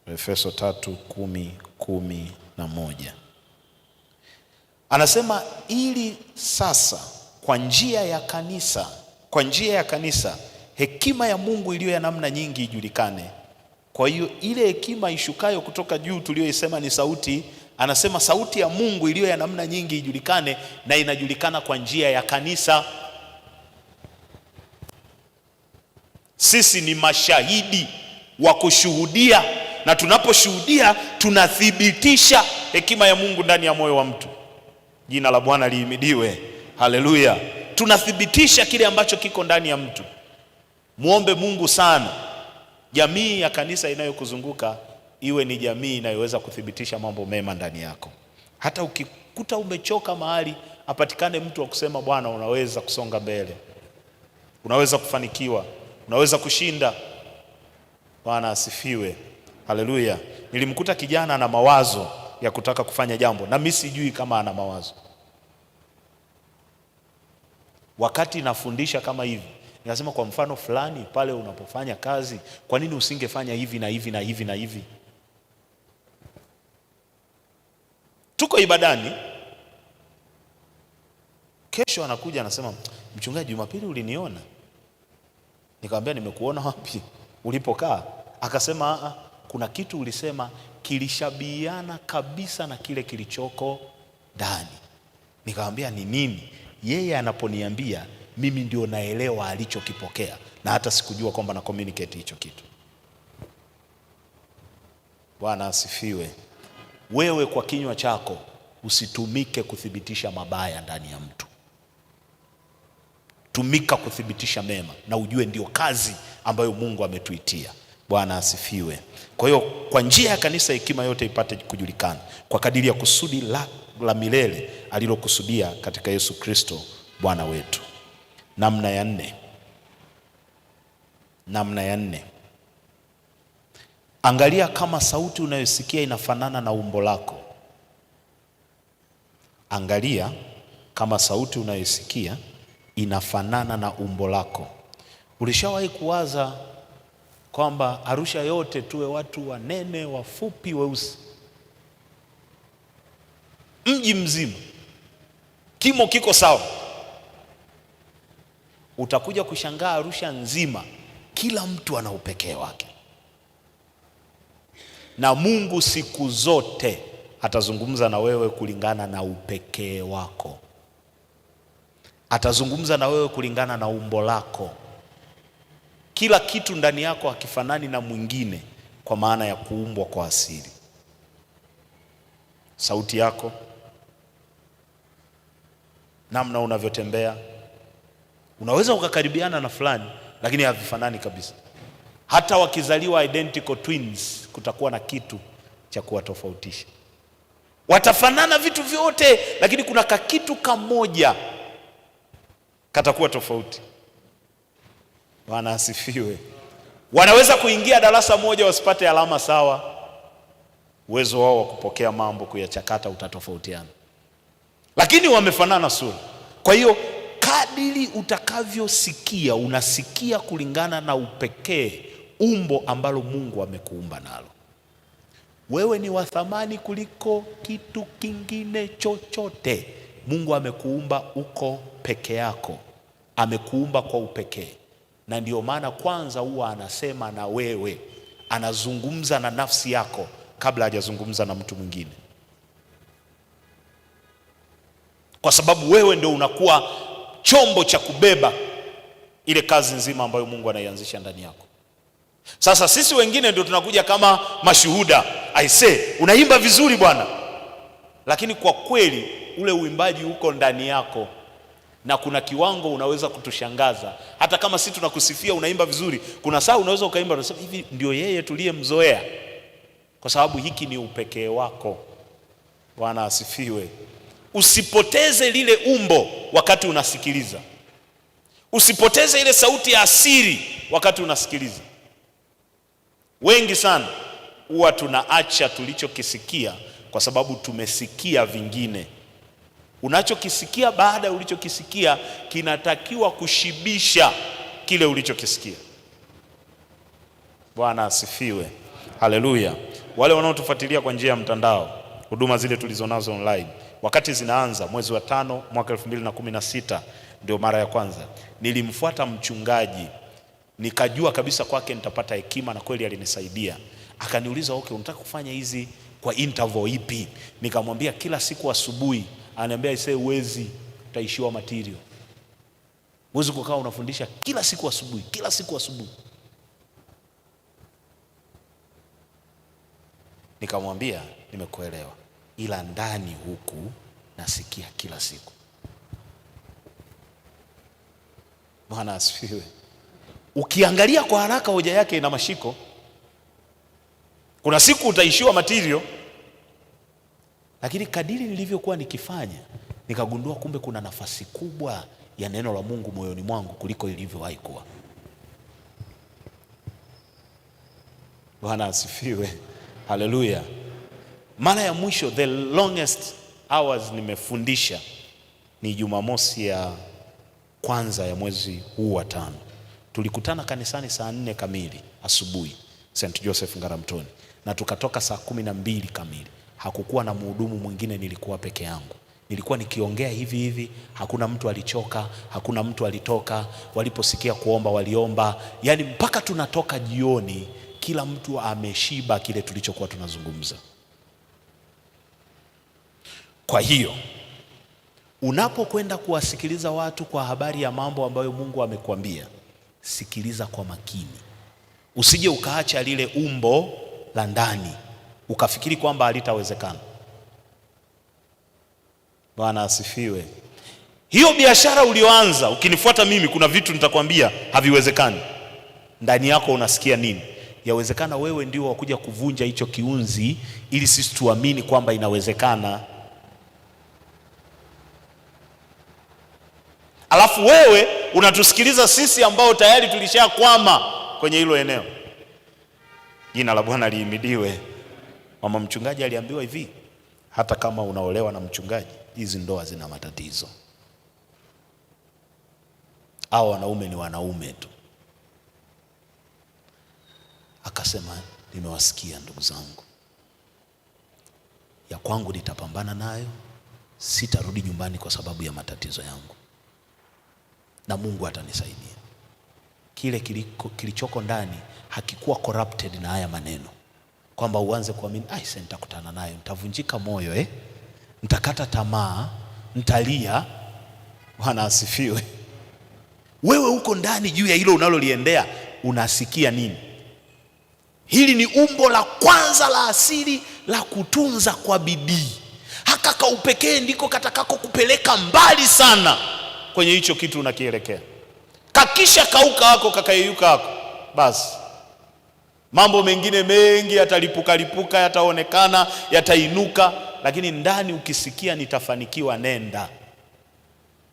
Waefeso 3:10, 11. Anasema ili sasa kwa njia ya kanisa hekima ya Mungu iliyo ya namna nyingi ijulikane. Kwa hiyo ile hekima ishukayo kutoka juu tuliyoisema ni sauti, anasema sauti ya Mungu iliyo ya namna nyingi ijulikane, na inajulikana kwa njia ya kanisa. Sisi ni mashahidi wa kushuhudia, na tunaposhuhudia tunathibitisha hekima ya Mungu ndani ya moyo wa mtu. Jina la Bwana lihimidiwe. Haleluya. Tunathibitisha kile ambacho kiko ndani ya mtu. Muombe Mungu sana jamii ya kanisa inayokuzunguka iwe ni jamii inayoweza kuthibitisha mambo mema ndani yako. Hata ukikuta umechoka mahali, apatikane mtu wa kusema Bwana, unaweza kusonga mbele, unaweza kufanikiwa, unaweza kushinda. Bwana asifiwe. Haleluya. Nilimkuta kijana ana mawazo ya kutaka kufanya jambo, na mimi sijui kama ana mawazo. Wakati nafundisha kama hivi, nikasema kwa mfano fulani, pale unapofanya kazi, kwa nini usingefanya hivi na hivi na hivi na hivi? Tuko ibadani, kesho anakuja anasema, mchungaji, Jumapili uliniona? Nikamwambia, nimekuona wapi? Ulipokaa? Akasema, kuna kitu ulisema kilishabiana kabisa na kile kilichoko ndani. Nikamwambia, ni nini? Yeye anaponiambia mimi ndio naelewa alichokipokea, na hata sikujua kwamba na communicate hicho kitu. Bwana asifiwe. Wewe kwa kinywa chako usitumike kuthibitisha mabaya ndani ya mtu. Tumika kuthibitisha mema, na ujue ndio kazi ambayo Mungu ametuitia. Bwana asifiwe. Kwa hiyo kwa njia ya kanisa hekima yote ipate kujulikana kwa kadiri ya kusudi la milele alilokusudia katika Yesu Kristo Bwana wetu. Namna ya nne. Angalia kama sauti unayosikia inafanana na umbo lako. Angalia kama sauti unayosikia inafanana na umbo lako. Ulishawahi kuwaza kwamba Arusha yote tuwe watu wanene, wafupi, weusi? Mji mzima kimo kiko sawa. Utakuja kushangaa Arusha nzima kila mtu ana upekee wake. Na Mungu siku zote atazungumza na wewe kulingana na upekee wako. Atazungumza na wewe kulingana na umbo lako. Kila kitu ndani yako hakifanani na mwingine kwa maana ya kuumbwa kwa asili. Sauti yako, namna unavyotembea, unaweza ukakaribiana na fulani lakini havifanani kabisa. Hata wakizaliwa identical twins, kutakuwa na kitu cha kuwatofautisha. Watafanana vitu vyote, lakini kuna kakitu kamoja katakuwa tofauti. Bwana asifiwe. Wanaweza kuingia darasa moja wasipate alama sawa. Uwezo wao wa kupokea mambo, kuyachakata utatofautiana, lakini wamefanana sura. Kwa hiyo kadiri utakavyosikia, unasikia kulingana na upekee, umbo ambalo Mungu amekuumba nalo. Wewe ni wa thamani kuliko kitu kingine chochote. Mungu amekuumba uko peke yako, amekuumba kwa upekee. Na ndio maana kwanza huwa anasema na wewe, anazungumza na nafsi yako kabla hajazungumza na mtu mwingine, kwa sababu wewe ndio unakuwa chombo cha kubeba ile kazi nzima ambayo Mungu anaianzisha ndani yako. Sasa sisi wengine ndio tunakuja kama mashuhuda. I say, unaimba vizuri bwana, lakini kwa kweli ule uimbaji uko ndani yako, na kuna kiwango unaweza kutushangaza. Hata kama sisi tunakusifia unaimba vizuri, kuna saa unaweza ukaimba unasema hivi ndio yeye tuliyemzoea, kwa sababu hiki ni upekee wako. Bwana asifiwe. Usipoteze lile umbo wakati unasikiliza. Usipoteze ile sauti ya asili wakati unasikiliza. Wengi sana huwa tunaacha tulichokisikia kwa sababu tumesikia vingine. Unachokisikia baada ya ulichokisikia kinatakiwa kushibisha kile ulichokisikia. Bwana asifiwe. Haleluya. Wale wanaotufuatilia kwa njia ya mtandao, huduma zile tulizonazo online, wakati zinaanza mwezi wa 5 mwaka 2016 ndio mara ya kwanza nilimfuata mchungaji, nikajua kabisa kwake nitapata hekima, na kweli alinisaidia. Akaniuliza, okay, unataka kufanya hizi kwa interval ipi? Nikamwambia kila siku asubuhi. Ananiambia isee, uwezi, utaishiwa material. Uwezi kukaa unafundisha kila siku asubuhi, kila siku asubuhi. Nikamwambia nimekuelewa, ila ndani huku nasikia kila siku. Bwana asifiwe. Ukiangalia kwa haraka hoja yake ina mashiko. Kuna siku utaishiwa material, lakini kadiri nilivyokuwa nikifanya nikagundua kumbe kuna nafasi kubwa ya neno la Mungu moyoni mwangu kuliko ilivyowahi kuwa. Bwana asifiwe. Haleluya. Mara ya mwisho, the longest hours nimefundisha ni Jumamosi ya kwanza ya mwezi huu wa 5. Tulikutana kanisani saa 4 kamili asubuhi St. Joseph Ngaramtoni, na tukatoka saa 12 kamili. Hakukuwa na mhudumu mwingine, nilikuwa peke yangu. Nilikuwa nikiongea hivi hivi, hakuna mtu alichoka, hakuna mtu alitoka. Waliposikia kuomba waliomba, yani mpaka tunatoka jioni kila mtu ameshiba kile tulichokuwa tunazungumza. Kwa hiyo unapokwenda kuwasikiliza watu kwa habari ya mambo ambayo Mungu amekuambia, sikiliza kwa makini. Usije ukaacha lile umbo la ndani ukafikiri kwamba halitawezekana. Bwana asifiwe. Hiyo biashara ulioanza, ukinifuata mimi, kuna vitu nitakwambia haviwezekani. Ndani yako unasikia nini? Yawezekana wewe ndio wakuja kuvunja hicho kiunzi ili sisi tuamini kwamba inawezekana. Alafu wewe unatusikiliza sisi ambao tayari tulishakwama kwenye hilo eneo. Jina la Bwana lihimidiwe. Mama mchungaji aliambiwa hivi, hata kama unaolewa na mchungaji, hizi ndoa zina matatizo. Hao wanaume ni wanaume tu. Akasema, nimewasikia ndugu zangu, ya kwangu nitapambana nayo, sitarudi nyumbani kwa sababu ya matatizo yangu, na Mungu atanisaidia. Kile kilichoko ndani hakikuwa corrupted na haya maneno, kwamba uanze kuamini, sasa nitakutana nayo, nitavunjika moyo, nitakata tamaa, nitalia. Bwana asifiwe. Wewe uko ndani juu ya hilo unaloliendea, unasikia nini? Hili ni umbo la kwanza la asili la kutunza kwa bidii. Hakaka upekee ndiko katakako kupeleka mbali sana kwenye hicho kitu unakielekea. Kakisha kauka wako kakayeyuka wako, basi mambo mengine mengi yatalipuka lipuka, yataonekana, yatainuka, lakini ndani ukisikia nitafanikiwa, nenda.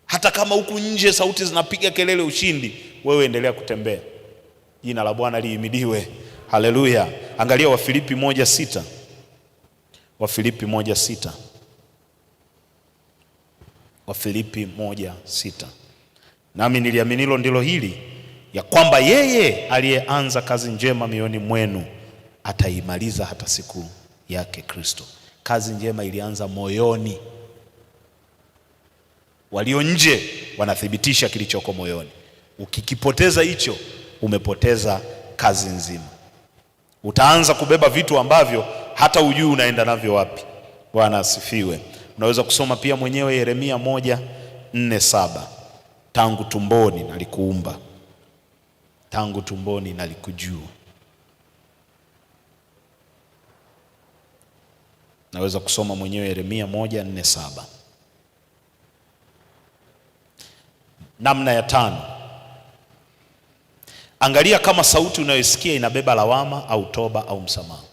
Hata kama huku nje sauti zinapiga kelele ushindi, wewe endelea kutembea. Jina la Bwana lihimidiwe. Haleluya. Angalia Wafilipi 1:6. Wafilipi 1:6. Wafilipi 1:6. Nami niliamini hilo ndilo hili, ya kwamba yeye aliyeanza kazi njema mioyoni mwenu ataimaliza hata siku yake Kristo. Kazi njema ilianza moyoni. Walio nje wanathibitisha kilichoko moyoni. Ukikipoteza hicho, umepoteza kazi nzima. Utaanza kubeba vitu ambavyo hata hujui unaenda navyo wapi. Bwana asifiwe. Unaweza kusoma pia mwenyewe Yeremia 1:4-7. Tangu tumboni nalikuumba, tangu tumboni nalikujua. Naweza kusoma mwenyewe Yeremia 1:4-7. Namna ya 5. Angalia kama sauti unayosikia inabeba lawama au toba au msamaha.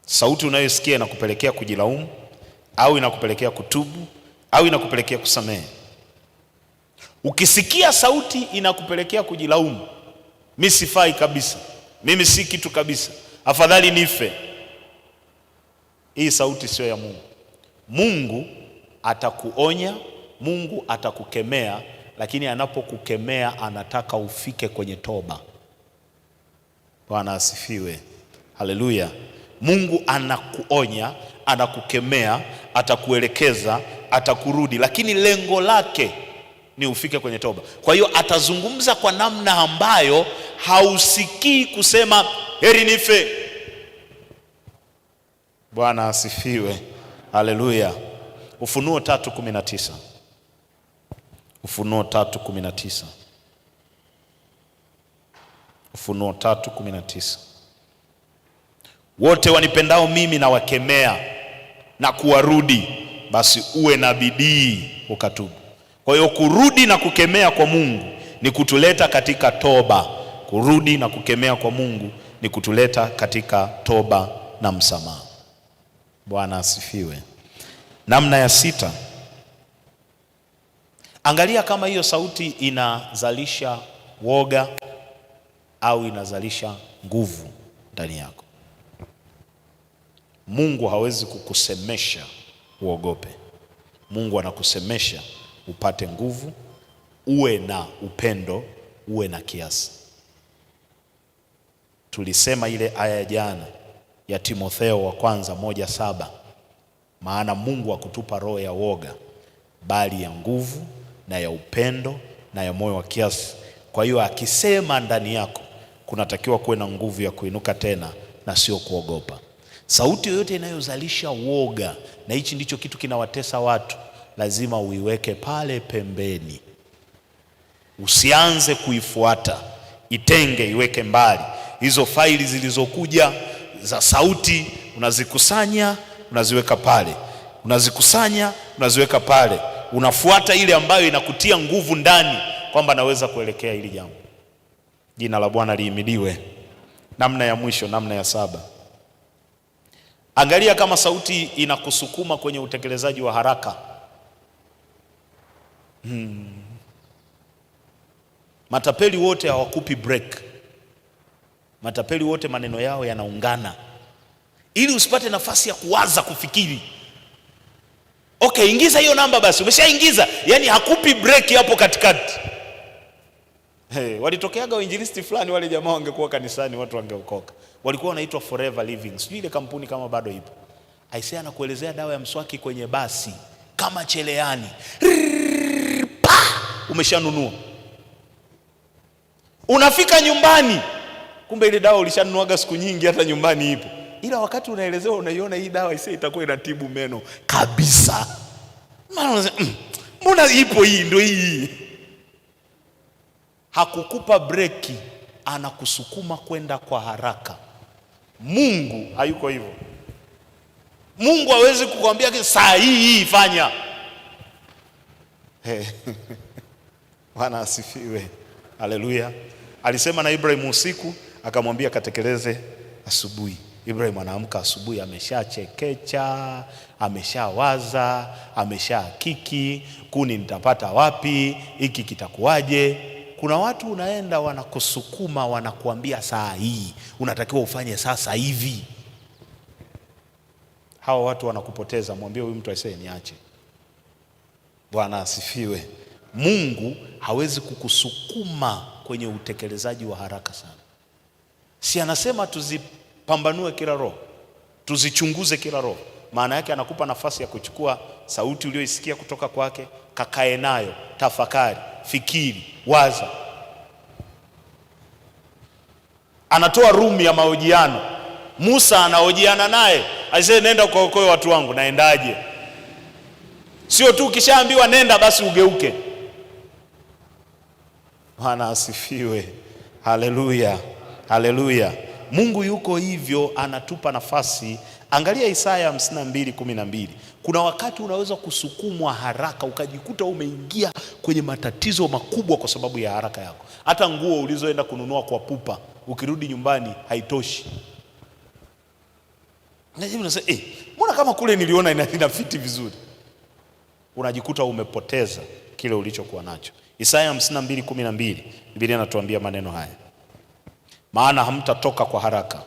Sauti unayosikia inakupelekea kujilaumu au inakupelekea kutubu au inakupelekea kusamehe. Ukisikia sauti inakupelekea kujilaumu, mimi sifai kabisa, mimi si kitu kabisa, afadhali nife, hii sauti sio ya Mungu. Mungu atakuonya, Mungu atakukemea, lakini anapokukemea anataka ufike kwenye toba. Bwana asifiwe. Haleluya. Mungu anakuonya, anakukemea, atakuelekeza, atakurudi, lakini lengo lake ni ufike kwenye toba. Kwa hiyo atazungumza kwa namna ambayo hausikii kusema heri nife. Bwana asifiwe. Haleluya. Ufunuo 3:19. Ufunuo 3:19. Ufunuo 3:19. Wote wanipendao mimi na wakemea na kuwarudi, basi uwe na bidii ukatubu. Kwa hiyo kurudi na kukemea kwa Mungu ni kutuleta katika toba. Kurudi na kukemea kwa Mungu ni kutuleta katika toba na msamaha. Bwana asifiwe. Namna ya 6. Angalia kama hiyo sauti inazalisha woga au inazalisha nguvu ndani yako. Mungu hawezi kukusemesha uogope. Mungu anakusemesha upate nguvu, uwe na upendo, uwe na kiasi. Tulisema ile aya ya jana ya Timotheo wa kwanza 1:7, maana Mungu hakutupa roho ya woga, bali ya nguvu na ya upendo na ya moyo wa kiasi. Kwa hiyo akisema ndani yako, kunatakiwa kuwe na nguvu ya kuinuka tena na sio kuogopa. Sauti yoyote inayozalisha woga, na hichi ndicho kitu kinawatesa watu, lazima uiweke pale pembeni. Usianze kuifuata, itenge, iweke mbali. Hizo faili zilizokuja za sauti unazikusanya, unaziweka pale. Unazikusanya, unaziweka pale. Unafuata ile ambayo inakutia nguvu ndani kwamba naweza kuelekea hili jambo. Jina la Bwana lihimidiwe. Namna ya mwisho, namna ya 7. Angalia kama sauti inakusukuma kwenye utekelezaji wa haraka. Matapeli wote hawakupi break. Matapeli wote maneno yao yanaungana ili usipate nafasi ya kuwaza, kufikiri. Okay, ingiza hiyo namba basi. Umeshaingiza, yani hakupi break hapo katikati. Walitokeaga wainjilisti fulani, wale jamaa wangekuwa kanisani watu wangeokoka. Walikuwa wanaitwa Forever Living. Sijui ile kampuni kama bado ipo. Aisee anakuelezea dawa ya mswaki kwenye basi kama cheleani. Umeshanunua. Unafika nyumbani, kumbe ile dawa ulishanunuaga siku nyingi, hata nyumbani ipo. Ila wakati unaelezewa unaiona hii dawa isee itakuwa inatibu meno kabisa. Maana unasema mbona ipo hii, ndio hii. Hakukupa breki, anakusukuma kwenda kwa haraka. Mungu hayuko hivyo. Mungu hawezi kukwambia saa hii fanya. Bwana asifiwe. Haleluya. Alisema na Ibrahim usiku, akamwambia katekeleze asubuhi. Ibrahim anaamka asubuhi, ameshachekecha, ameshawaza, ameshahakiki, kuni nitapata wapi, hiki kitakuwaje. Kuna watu unaenda wanakusukuma, wanakuambia saa hii unatakiwa ufanye sasa hivi. Hawa watu wanakupoteza. Mwambie huyu mtu aisee niache. Bwana asifiwe. Mungu hawezi kukusukuma kwenye utekelezaji wa haraka sana. Si anasema tuzipambanue kila roho, tuzichunguze kila roho. Maana yake anakupa nafasi ya kuchukua sauti uliyoisikia kutoka kwake, kakae nayo, tafakari, fikiri, waza. Anatoa room ya mahojiano. Musa anahojiana naye, aisee nenda ukaokoe watu wangu. Naendaje? Sio tu ukishaambiwa nenda basi ugeuke. Bwana asifiwe. Haleluya. Haleluya. Mungu yuko hivyo, anatupa nafasi. Angalia Isaya 52:12. Kuna wakati unaweza kusukumwa haraka ukajikuta umeingia kwenye matatizo makubwa kwa sababu ya haraka yako. Hata nguo ulizoenda kununua kwa pupa, ukirudi nyumbani haitoshi. Najua unasema mbona kama kule niliona inafiti vizuri. Unajikuta umepoteza kile ulichokuwa nacho. Isaya 52:12, Biblia inatuambia maneno haya. Maana hamtatoka kwa haraka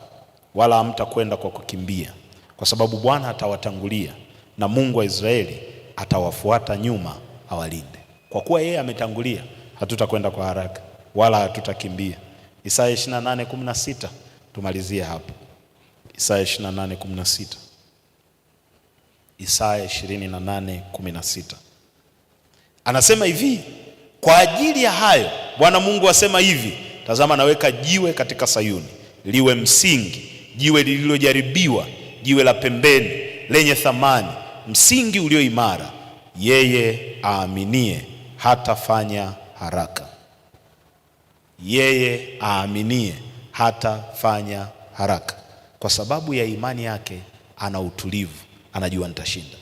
wala hamtakwenda kwa kukimbia, kwa sababu Bwana atawatangulia na Mungu wa Israeli atawafuata nyuma awalinde. Kwa kuwa yeye ametangulia, hatutakwenda kwa haraka wala hatutakimbia. Isaya 28:16, tumalizie hapo. Isaya 28:16. Isaya 28:16. Anasema hivi, kwa ajili ya hayo Bwana Mungu asema hivi, tazama naweka jiwe katika Sayuni, liwe msingi, jiwe lililojaribiwa, jiwe la pembeni lenye thamani, msingi ulio imara. Yeye aaminie hatafanya haraka. Yeye aaminie hatafanya haraka. Kwa sababu ya imani yake ana utulivu, anajua nitashinda.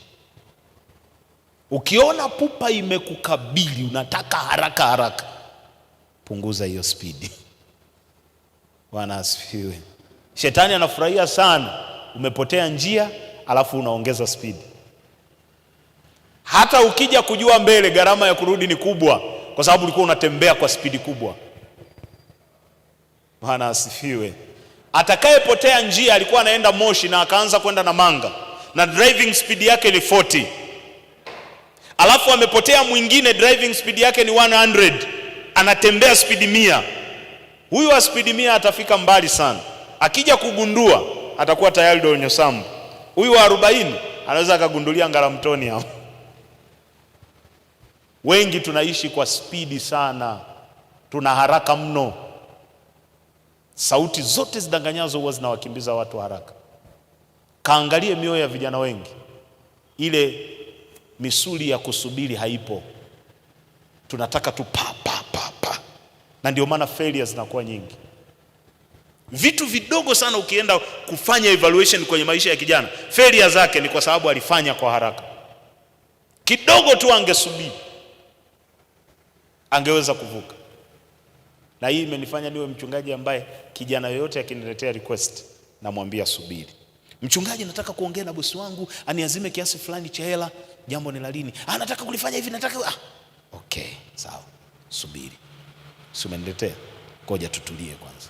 Ukiona pupa imekukabili, unataka haraka haraka, punguza hiyo spidi. Bwana asifiwe. Shetani anafurahia sana umepotea njia alafu unaongeza spidi. Hata ukija kujua mbele, gharama ya kurudi ni kubwa, kwa sababu ulikuwa unatembea kwa spidi kubwa. Bwana asifiwe. Atakayepotea njia alikuwa anaenda Moshi na akaanza kwenda Namanga na driving speed yake ni 40. Alafu amepotea mwingine driving speed yake ni 100, anatembea speed 100. Huyu wa speed 100 atafika mbali sana. Akija kugundua atakuwa tayari donyo sambu. Huyu wa 40 anaweza akagundulia Ngaramtoni hapo. Wengi tunaishi kwa spidi sana, tuna haraka mno. Sauti zote zidanganyazo huwa zinawakimbiza watu haraka. Kaangalie mioyo ya vijana wengi, ile misuli ya kusubiri haipo. Tunataka tu pa. Na ndio maana failures zinakuwa nyingi. Vitu vidogo sana ukienda kufanya evaluation kwenye maisha ya kijana, failure zake ni kwa sababu alifanya kwa haraka. Kidogo tu angesubiri, angeweza kuvuka. Na hii imenifanya niwe mchungaji ambaye kijana yoyote akiniletea request namwambia subiri. Mchungaji, nataka kuongea na bosi wangu aniazime kiasi fulani cha hela. Jambo ni la lini? Nataka kulifanya hivi, nataka okay, sawa. Subiri. Si umeniletea? Ngoja tutulie kwanza.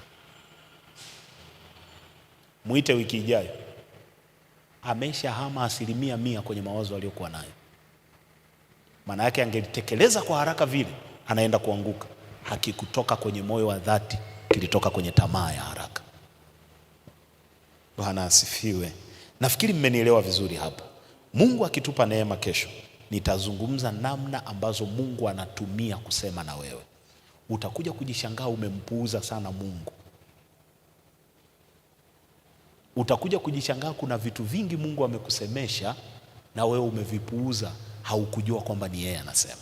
Muite wiki ijayo. Ameshahama 100% kwenye mawazo aliyokuwa nayo. Maana yake angelitekeleza kwa haraka vile, anaenda kuanguka. Hakikutoka kwenye moyo wa dhati, kilitoka kwenye tamaa ya haraka. Bwana asifiwe. Nafikiri mmenielewa vizuri hapo. Mungu akitupa neema kesho, nitazungumza namna ambazo Mungu anatumia kusema na wewe. Utakuja kujishangaa umempuuza sana Mungu. Utakuja kujishangaa kuna vitu vingi Mungu amekusemesha na wewe umevipuuza, haukujua kwamba ni yeye anasema.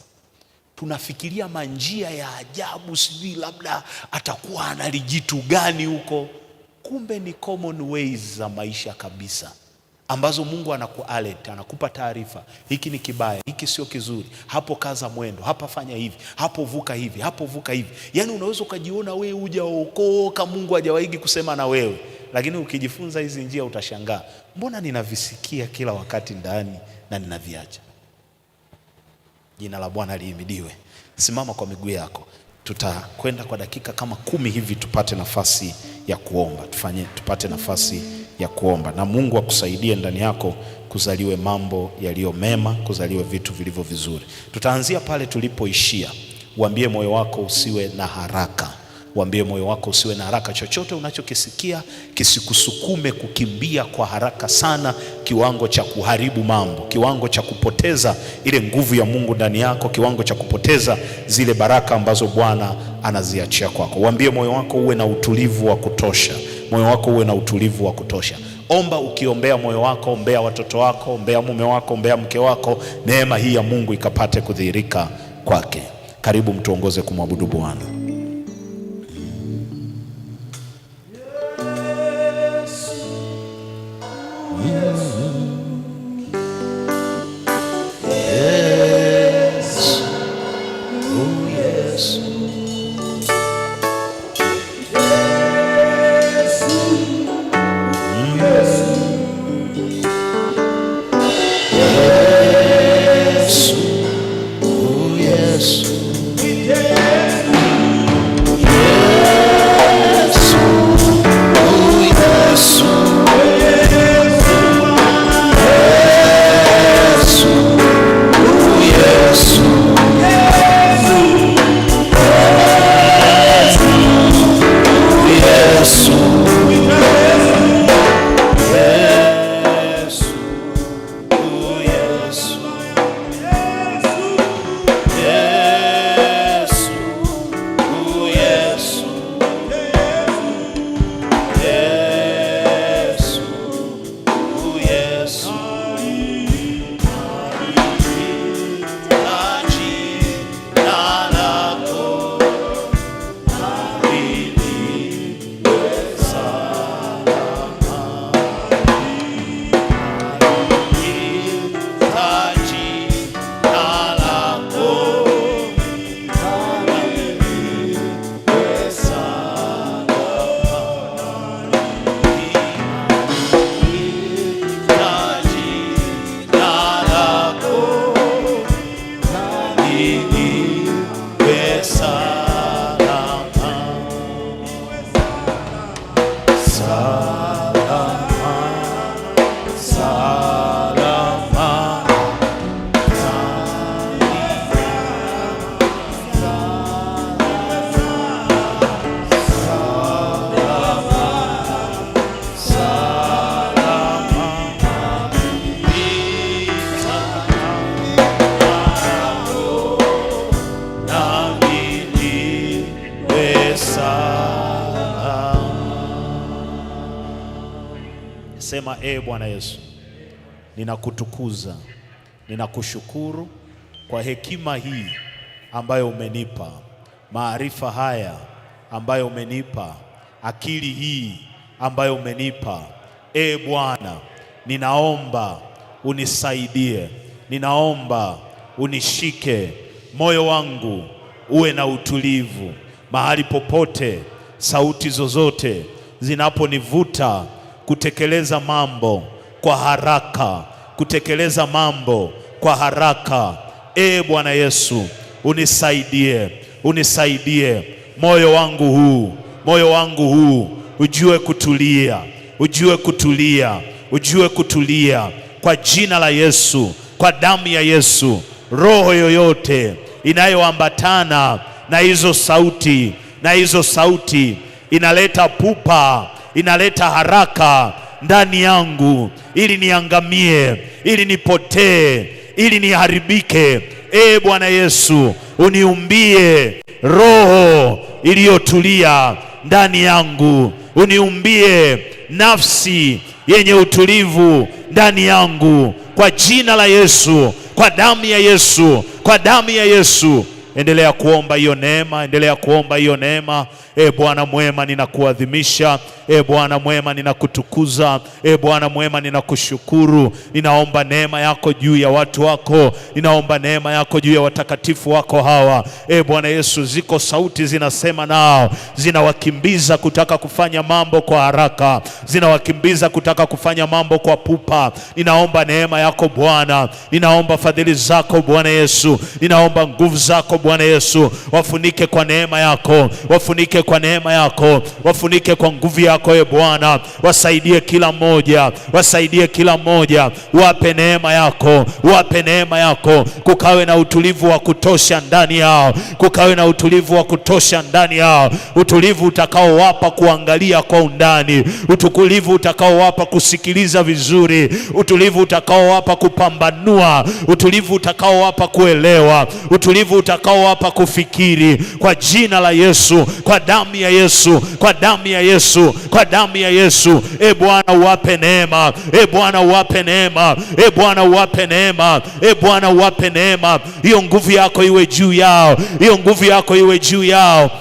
Tunafikiria manjia ya ajabu, sijui labda atakuwa analijitu gani huko. Kumbe ni common ways za maisha kabisa, ambazo Mungu anakualert, anakupa taarifa. Hiki ni kibaya, hiki sio kizuri, hapo kaza mwendo, hapa fanya hivi, hapo vuka hivi, hapo vuka hivi. Yaani unaweza ukajiona wewe hujaokoka, Mungu hajawahi kusema na wewe. Lakini ukijifunza hizi njia utashangaa, mbona ninavisikia kila wakati ndani na ninaviacha. Jina la Bwana lihimidiwe. Simama kwa miguu yako. Tutakwenda kwa dakika kama 10 hivi tupate nafasi ya kuomba. Tupate nafasi ya kuomba na Mungu akusaidie ndani yako kuzaliwe mambo yaliyo mema, kuzaliwe vitu vilivyo vizuri. Tutaanzia pale tulipoishia. Uambie moyo wako usiwe na haraka. Uambie moyo wako usiwe na haraka. Chochote unachokisikia kisikusukume kukimbia kwa haraka sana, kiwango cha kuharibu mambo, kiwango cha kupoteza ile nguvu ya Mungu ndani yako, kiwango cha kupoteza zile baraka ambazo Bwana anaziachia kwako. Uambie moyo wako uwe na utulivu wa kutosha. Moyo wako uwe na utulivu wa kutosha. Omba ukiombea moyo wako, ombea watoto wako, ombea mume wako, ombea mke wako, neema hii ya Mungu ikapate kudhihirika kwake. Karibu mtuongoze kumwabudu Bwana. niwe salama, salama, salama. Sema, Bwana Yesu, ninakutukuza, ninakushukuru kwa hekima hii ambayo umenipa, maarifa haya ambayo umenipa, akili hii ambayo umenipa. Bwana, ninaomba unisaidie, ninaomba unishike, moyo wangu uwe na utulivu mahali popote sauti zozote zinaponivuta kutekeleza mambo kwa haraka, kutekeleza mambo kwa haraka. Bwana Yesu, unisaidie, unisaidie. Moyo wangu huu ujue kutulia, ujue kutulia, ujue kutulia kwa jina la Yesu, kwa damu ya Yesu. Roho yoyote inayoambatana na hizo sauti inaleta pupa, inaleta haraka ndani yangu, ili niangamie, ili nipotee, ili niharibike. Bwana Yesu, uniumbie roho iliyotulia ndani yangu, uniumbie nafsi yenye utulivu ndani yangu, kwa jina la Yesu, kwa damu ya Yesu, kwa damu ya Yesu. Endelea kuomba hiyo neema, endelea kuomba hiyo neema. Bwana mwema, ninakuadhimisha. Bwana mwema, ninakutukuza. Bwana mwema, ninakushukuru. Ninaomba neema yako juu ya watu wako, ninaomba neema yako juu ya watakatifu wako hawa. Bwana Yesu, ziko sauti zinasema nao, zinawakimbiza kutaka kufanya mambo kwa haraka, zinawakimbiza kutaka kufanya mambo kwa pupa. Ninaomba neema yako Bwana, ninaomba fadhili zako Bwana Yesu, ninaomba nguvu zako Bwana Yesu. Wafunike kwa neema yako, wafunike kwa neema yako, wafunike kwa nguvu yako Bwana. Wasaidie kila mmoja, wasaidie kila mmoja. Wape neema yako, wape neema yako. Kukawe na utulivu wa kutosha ndani yao, kukawe na utulivu wa kutosha ndani yao. Utulivu utakaowapa kuangalia kwa undani, utulivu utakaowapa kusikiliza vizuri, utulivu utakaowapa kupambanua, utulivu utakaowapa kuelewa, utulivu utakaowapa kufikiri, kwa jina la Yesu, kwa damu ya Yesu, kwa damu ya Yesu, kwa damu ya Yesu. Bwana uwape neema, Bwana uwape neema, Bwana uwape neema, Bwana uwape neema. Hiyo nguvu yako iwe juu yao, hiyo nguvu yako iwe juu yao.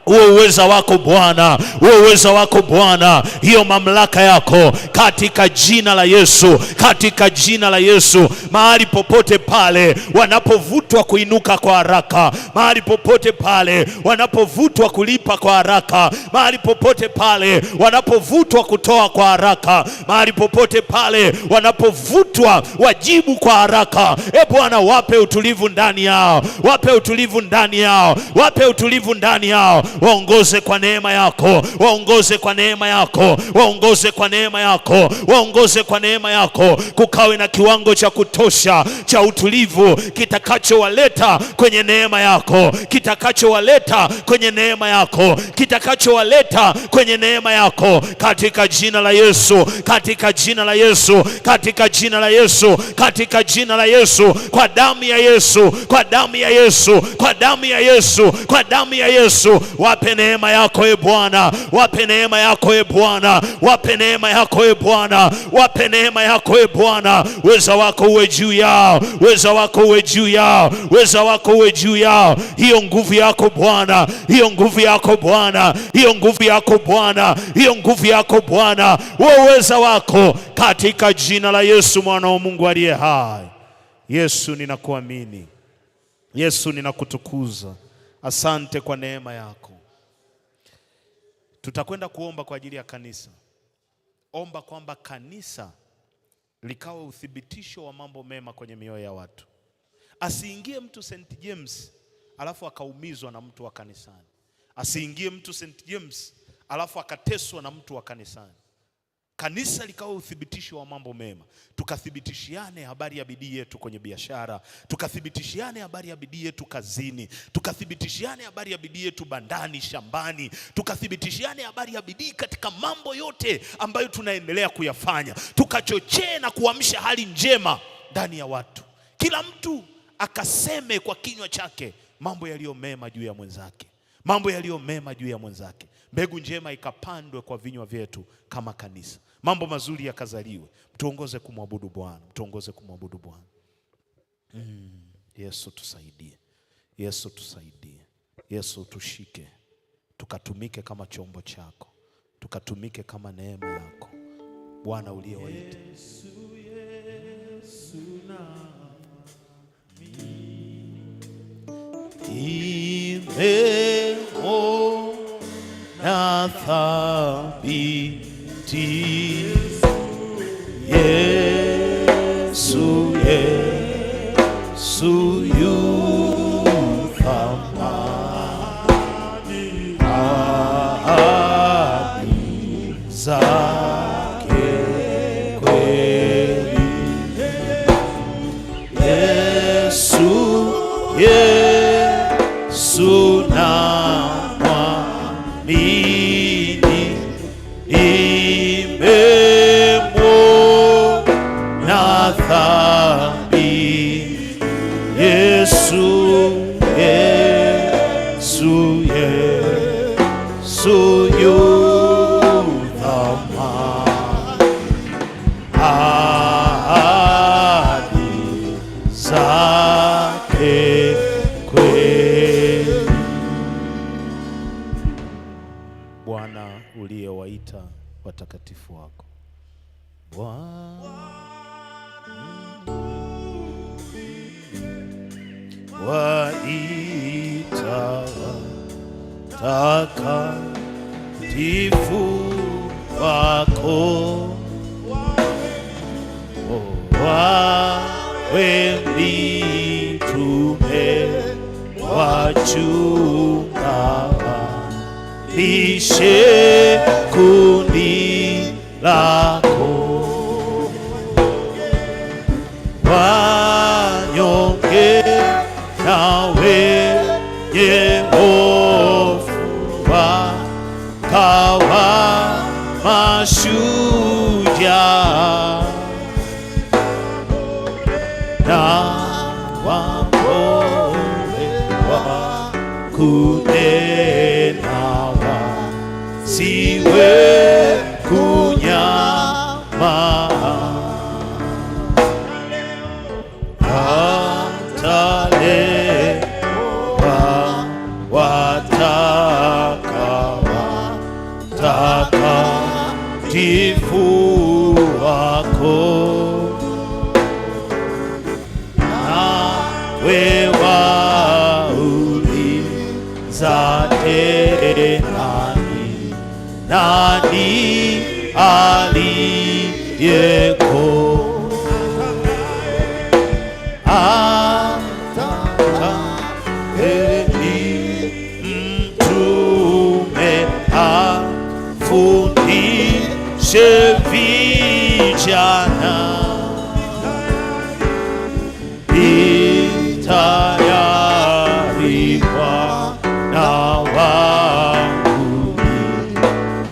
Uwe uweza wako Bwana, uwe uweza wako Bwana, hiyo mamlaka yako, katika jina la Yesu, katika jina la Yesu. Mahali popote pale wanapovutwa kuinuka kwa haraka, mahali popote pale wanapovutwa kulipa kwa haraka, mahali popote pale wanapovutwa kutoa kwa haraka, mahali popote pale wanapovutwa wajibu kwa haraka, Bwana wape utulivu ndani yao, wape utulivu ndani yao, wape utulivu ndani yao. Waongoze kwa neema yako, waongoze kwa neema yako, waongoze kwa neema yako, waongoze kwa neema yako. Kukawe na kiwango cha kutosha cha utulivu kitakachowaleta kwenye neema yako, kitakachowaleta kwenye neema yako, kitakachowaleta kwenye neema yako, katika jina la Yesu, katika jina la Yesu, katika jina la Yesu, katika jina la Yesu, kwa damu ya Yesu, kwa damu ya Yesu, kwa damu ya Yesu, kwa damu ya Yesu. Wape neema yako Bwana, wape neema yako Bwana, wape neema yako Bwana, wape neema yako Bwana. Weza wako uwe juu yao, weza wako uwe juu yao, weza wako uwe juu yao. Hiyo nguvu yako Bwana, hiyo nguvu yako Bwana, hiyo nguvu yako Bwana, hiyo nguvu yako Bwana, uweza wako, katika jina la Yesu mwana wa Mungu aliye hai. Yesu ninakuamini, Yesu ninakutukuza. Asante kwa neema yako. Tutakwenda kuomba kwa ajili ya kanisa. Omba kwamba kanisa likawa uthibitisho wa mambo mema kwenye mioyo ya watu. Asiingie mtu St. James alafu akaumizwa na mtu wa kanisani. Asiingie mtu St. James alafu akateswa na mtu wa kanisani. Kanisa likawa uthibitisho wa mambo mema. Tukathibitishiane habari ya bidii yetu kwenye biashara, tukathibitishiane habari ya bidii yetu kazini, tukathibitishiane habari ya bidii yetu bandani, shambani, tukathibitishiane habari ya bidii katika mambo yote ambayo tunaendelea kuyafanya. Tukachochee na kuamsha hali njema ndani ya watu. Kila mtu akaseme kwa kinywa chake mambo yaliyo mema juu ya mwenzake. Mambo yaliyo mema juu ya mwenzake. Mbegu njema ikapandwe kwa vinywa vyetu kama kanisa. Mambo mazuri yakazaliwe. Mtuongoze kumwabudu Bwana. Mtuongoze kumwabudu Bwana. Yesu tusaidie. Yesu tusaidie. Yesu tushike. Tukatumike kama chombo chako. Tukatumike kama neema yako. Bwana uliyewaita. Yesu, Yesu na thabiti, Yesu, Yesu yu thamani, ahadi zake kweli, Yesu, Yesu namwamini, nimemwona thabiti, Yesu, Yesu, Yesu yu thamani, ahadi zake kweli. Bwana uliyewaita watakatifu wako. Bwana waita watakatifu wako, wawe mitume wachunga, lishe kundi lako, wanyonge na wenye hofu wakawa mashujaa, na wapole kunena wasiwe kunyama, watalewa watakatifu wako, nawe wauliza nani, nani aliyeko mtume afundishe vijana, tayari Bwana wangu,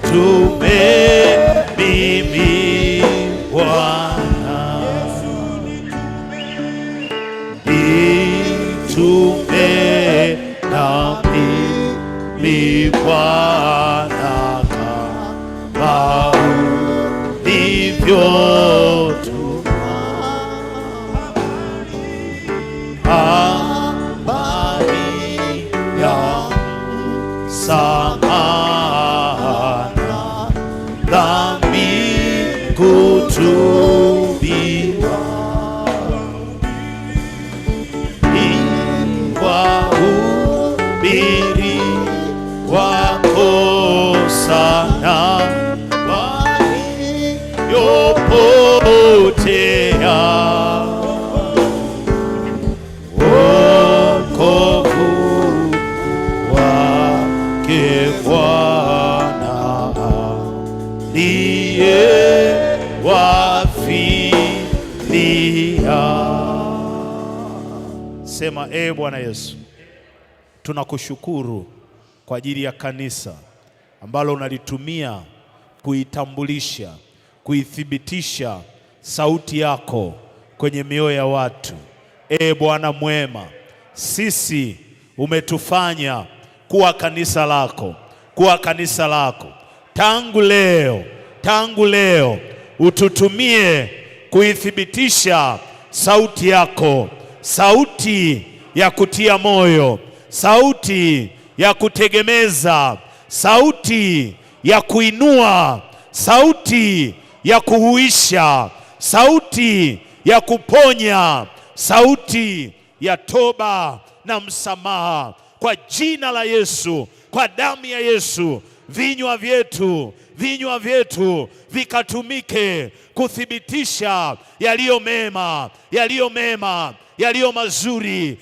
mtume mimi Bwana, mtume na mimi Bwana, kama ulivyotuma habari ya samana, dhambi kutubiwa, wahubiri wako Sema, Bwana Yesu, tunakushukuru kwa ajili ya kanisa ambalo unalitumia kuitambulisha, kuithibitisha sauti yako kwenye mioyo ya watu. Bwana mwema, sisi umetufanya kuwa kanisa lako, kuwa kanisa lako. Tangu leo ututumie kuithibitisha sauti yako, sauti ya kutia moyo, sauti ya kutegemeza, sauti ya kuinua, sauti ya kuhuisha, sauti ya kuponya, sauti ya toba na msamaha. Kwa jina la Yesu, kwa damu ya Yesu, vinywa vyetu vikatumike kuthibitisha yaliyo mema, yaliyo mazuri.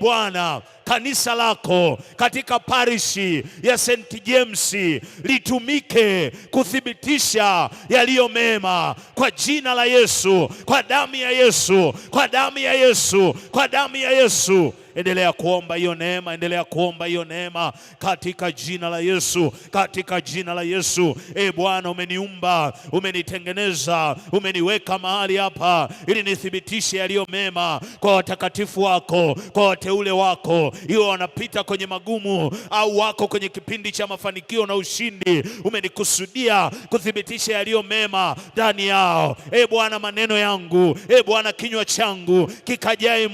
Bwana, kanisa lako katika parishi ya St. James litumike kuthibitisha yaliyo mema kwa jina la Yesu, kwa damu ya Yesu, kwa damu ya Yesu, kwa damu ya Yesu. Endelea kuomba hiyo neema, endelea kuomba hiyo neema katika jina la Yesu, katika jina la Yesu. Bwana, umeniumba, umenitengeneza, umeniweka mahali hapa ili nithibitishe yaliyo mema kwa watakatifu wako, kwa wateule wako, iwe wanapita kwenye magumu au wako kwenye kipindi cha mafanikio na ushindi. Umenikusudia kuthibitisha yaliyo mema ndani yao. Bwana, maneno yangu, Bwana, kinywa changu kikajae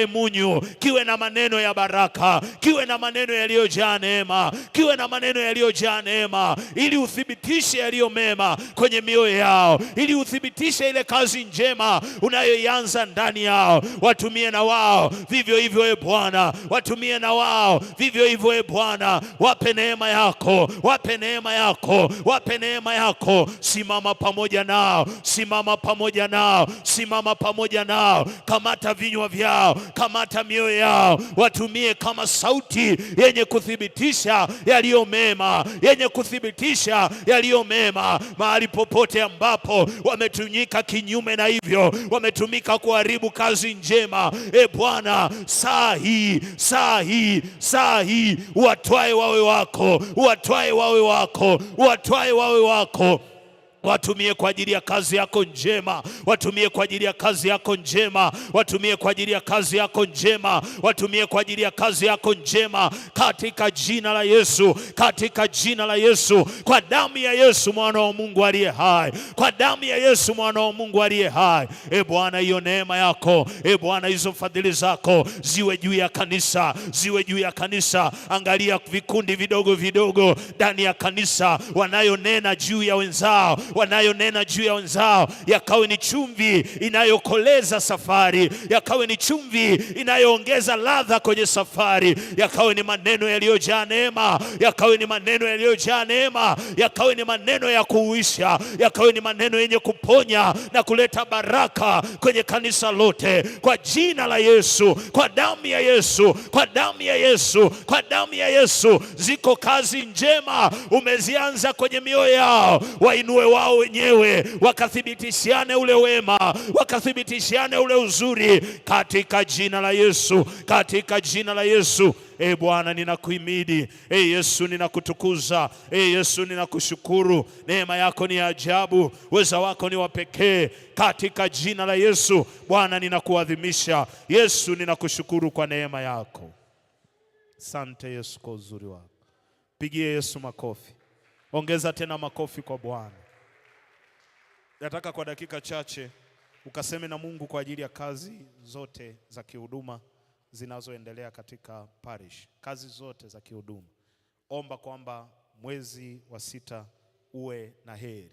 munyu, kiwe na maneno ya baraka, kiwe na maneno yaliyojaa neema, kiwe na maneno yaliyojaa neema, ili uthibitishe yaliyo mema kwenye mioyo yao, ili uthibitishe ile kazi njema unayoianza ndani yao. Watumie na wao vivyo hivyo, Bwana, watumie na wao vivyo hivyo, Bwana. Wape neema yako, wape neema yako, wape neema yako. Simama pamoja nao, simama pamoja nao, simama pamoja nao. Kamata vinywa vyao, kamata mioyo yao, watumie kama sauti yenye kuthibitisha yaliyo mema, yenye kuthibitisha yaliyo mema. Mahali popote ambapo wametunyika kinyume na hivyo, wametumika kuharibu kazi njema, Bwana, saa hii uwatwae wawe wako, uwatwae wawe wako, uwatwae wawe wako. Watumie kwa ajili ya kazi yako njema, watumie kwa ajili ya kazi yako njema, watumie kwa ajili ya kazi yako njema, watumie kwa ajili ya kazi yako njema, katika jina la Yesu, katika jina la Yesu, kwa damu ya Yesu mwana wa Mungu aliye hai, kwa damu ya Yesu mwana wa Mungu aliye hai. Bwana, hiyo neema yako, Bwana, hizo fadhili zako ziwe juu ya kanisa, ziwe juu ya kanisa. Angalia vikundi vidogo vidogo ndani ya kanisa wanayonena juu ya wenzao, wanayonena juu ya wenzao, yakawe ni chumvi inayokoleza safari, yakawe ni chumvi inayoongeza ladha kwenye safari, yakawe ni maneno yaliyojaa neema, yakawe ni maneno yaliyojaa neema, yakawe ni maneno ya kuuisha, yakawe ni maneno yenye kuponya na kuleta baraka kwenye kanisa lote, kwa jina la Yesu, kwa damu ya Yesu, kwa damu ya Yesu, kwa damu ya Yesu. Ziko kazi njema umezianza kwenye mioyo yao, wainue wao wenyewe, wakathibitishiane ule wema, wakathibitishiane ule uzuri, katika jina la Yesu, katika jina la Yesu. Bwana, ninakuhimidi. Yesu, ninakutukuza. Yesu, ninakushukuru. Neema yako ni ajabu, uweza wako ni wa pekee, katika jina la Yesu. Bwana, ninakuadhimisha. Yesu, ninakushukuru kwa neema yako. Asante Yesu kwa uzuri wako. Pigie Yesu makofi. Ongeza tena makofi kwa Bwana. Nataka kwa dakika chache ukaseme na Mungu kwa ajili ya kazi zote za kihuduma zinazoendelea katika parish, kazi zote za kihuduma. Omba kwamba mwezi wa 6 uwe na heri,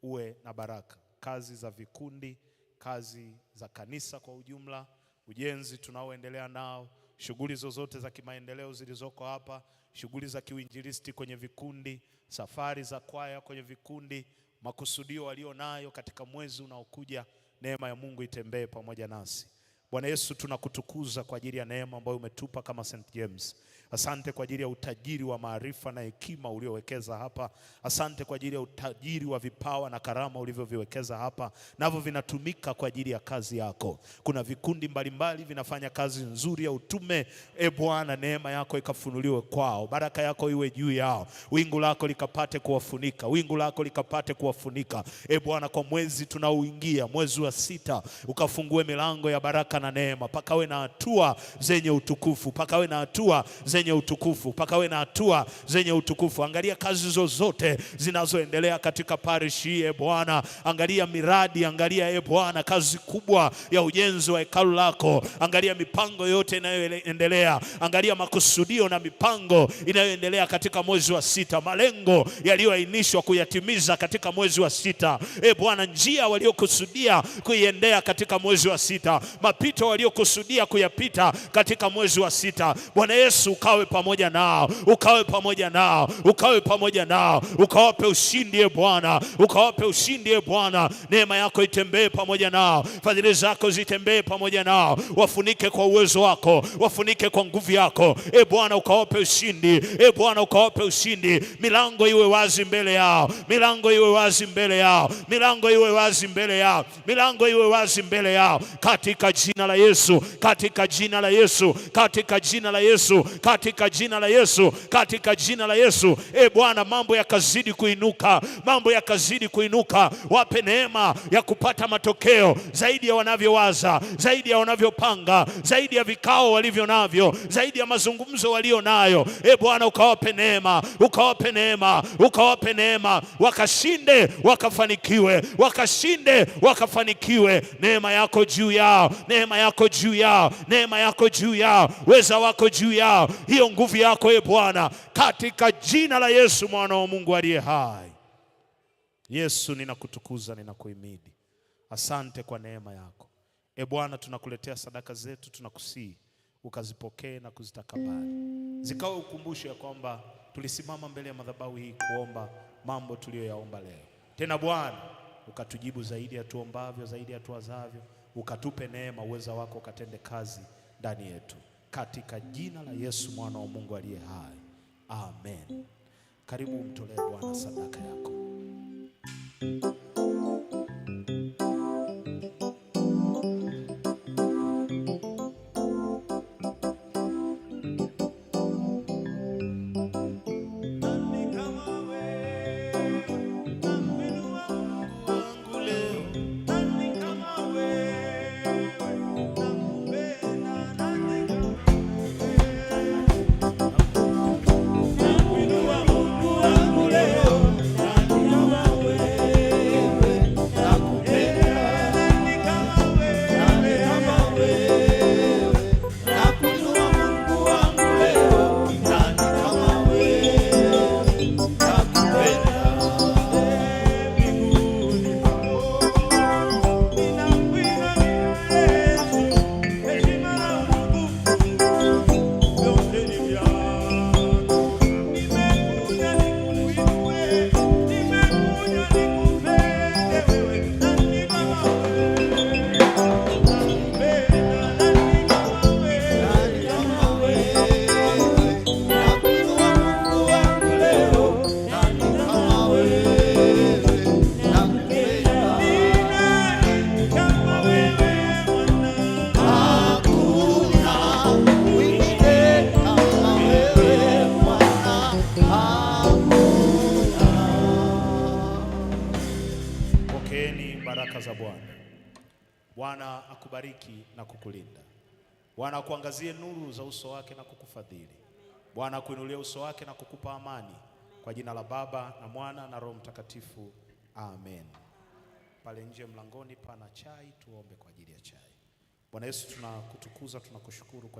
uwe na baraka. Kazi za vikundi, kazi za kanisa kwa ujumla, ujenzi tunaoendelea nao, shughuli zozote za kimaendeleo zilizoko hapa, shughuli za kiuinjilisti kwenye vikundi, safari za kwaya kwenye vikundi, makusudio walio nayo katika mwezi unaokuja, neema ya Mungu itembee pamoja nasi. Bwana Yesu, tunakutukuza kwa ajili ya neema ambayo umetupa kama St. James. Asante kwa ajili ya utajiri wa maarifa na hekima uliowekeza hapa. Asante kwa ajili ya utajiri wa vipawa na karama ulivyoviwekeza hapa, navyo vinatumika kwa ajili ya kazi yako. Kuna vikundi mbalimbali vinafanya kazi nzuri ya utume. Bwana, neema yako ikafunuliwe kwao, baraka yako iwe juu yao, wingu lako likapate kuwafunika, wingu lako likapate kuwafunika. Bwana, kwa mwezi tunaoingia, mwezi wa 6, ukafungue milango ya baraka na neema, pakawe na hatua zenye utukufu, pakawe na hatua zenye utukufu, pakawe na hatua zenye utukufu. Angalia kazi zozote zinazoendelea katika parish hii Bwana, angalia miradi, angalia Bwana kazi kubwa ya ujenzi wa hekalu lako, angalia mipango yote inayoendelea, angalia makusudio na mipango inayoendelea katika mwezi wa 6, malengo yaliyoainishwa kuyatimiza katika mwezi wa 6. Bwana, njia waliokusudia kuiendea katika mwezi wa 6, mapito waliokusudia kuyapita katika mwezi wa 6, Bwana Yesu ukawe pamoja nao, ukawe pamoja nao, ukawe pamoja nao, ukawape ushindi Bwana, ukawape ushindi Bwana. Neema yako itembee pamoja nao, fadhili zako zitembee pamoja nao, wafunike kwa uwezo wako, wafunike kwa nguvu yako Bwana, ukawape ushindi Bwana, ukawape ushindi. Milango iwe wazi mbele yao, milango iwe wazi mbele yao, milango iwe wazi mbele yao, milango iwe wazi mbele yao, katika jina la Yesu, katika jina la Yesu, katika jina la Yesu, katika jina la Yesu, katika jina la Yesu. Bwana, mambo yakazidi kuinuka, mambo yakazidi kuinuka. Wape neema ya kupata matokeo zaidi ya wanavyowaza, zaidi ya wanavyopanga, zaidi ya vikao walivyo navyo, zaidi ya mazungumzo walio nayo. Bwana, ukawape neema, ukawape neema, ukawape neema, wakashinde wakafanikiwe, wakashinde wakafanikiwe. Neema yako juu yao, neema yako juu yao, neema yako juu yao, weza wako juu yao, hiyo nguvu yako Bwana, katika jina la Yesu mwana wa Mungu aliye hai. Yesu, ninakutukuza, ninakuhimidi. Asante kwa neema yako Bwana, tunakuletea sadaka zetu, tunakusihi ukazipokee na kuzitakabali, zikawe ukumbusho ya kwamba tulisimama mbele ya madhabahu hii kuomba mambo tuliyoyaomba leo. Tena Bwana, ukatujibu zaidi ya tuombavyo, zaidi ya tuwazavyo, ukatupe neema, uweza wako ukatende kazi ndani yetu, katika jina la Yesu mwana wa Mungu aliye hai. Amen. Karibu mtolee Bwana sadaka yako. Baraka za Bwana. Bwana akubariki na kukulinda. Bwana akuangazie nuru za uso wake na kukufadhili. Bwana akuinulie uso wake na kukupa amani. Kwa jina la Baba na Mwana na Roho Mtakatifu. Amen. Pale nje mlangoni pana chai, tuombe kwa ajili ya chai. Bwana Yesu, tunakutukuza, tunakushukuru kwa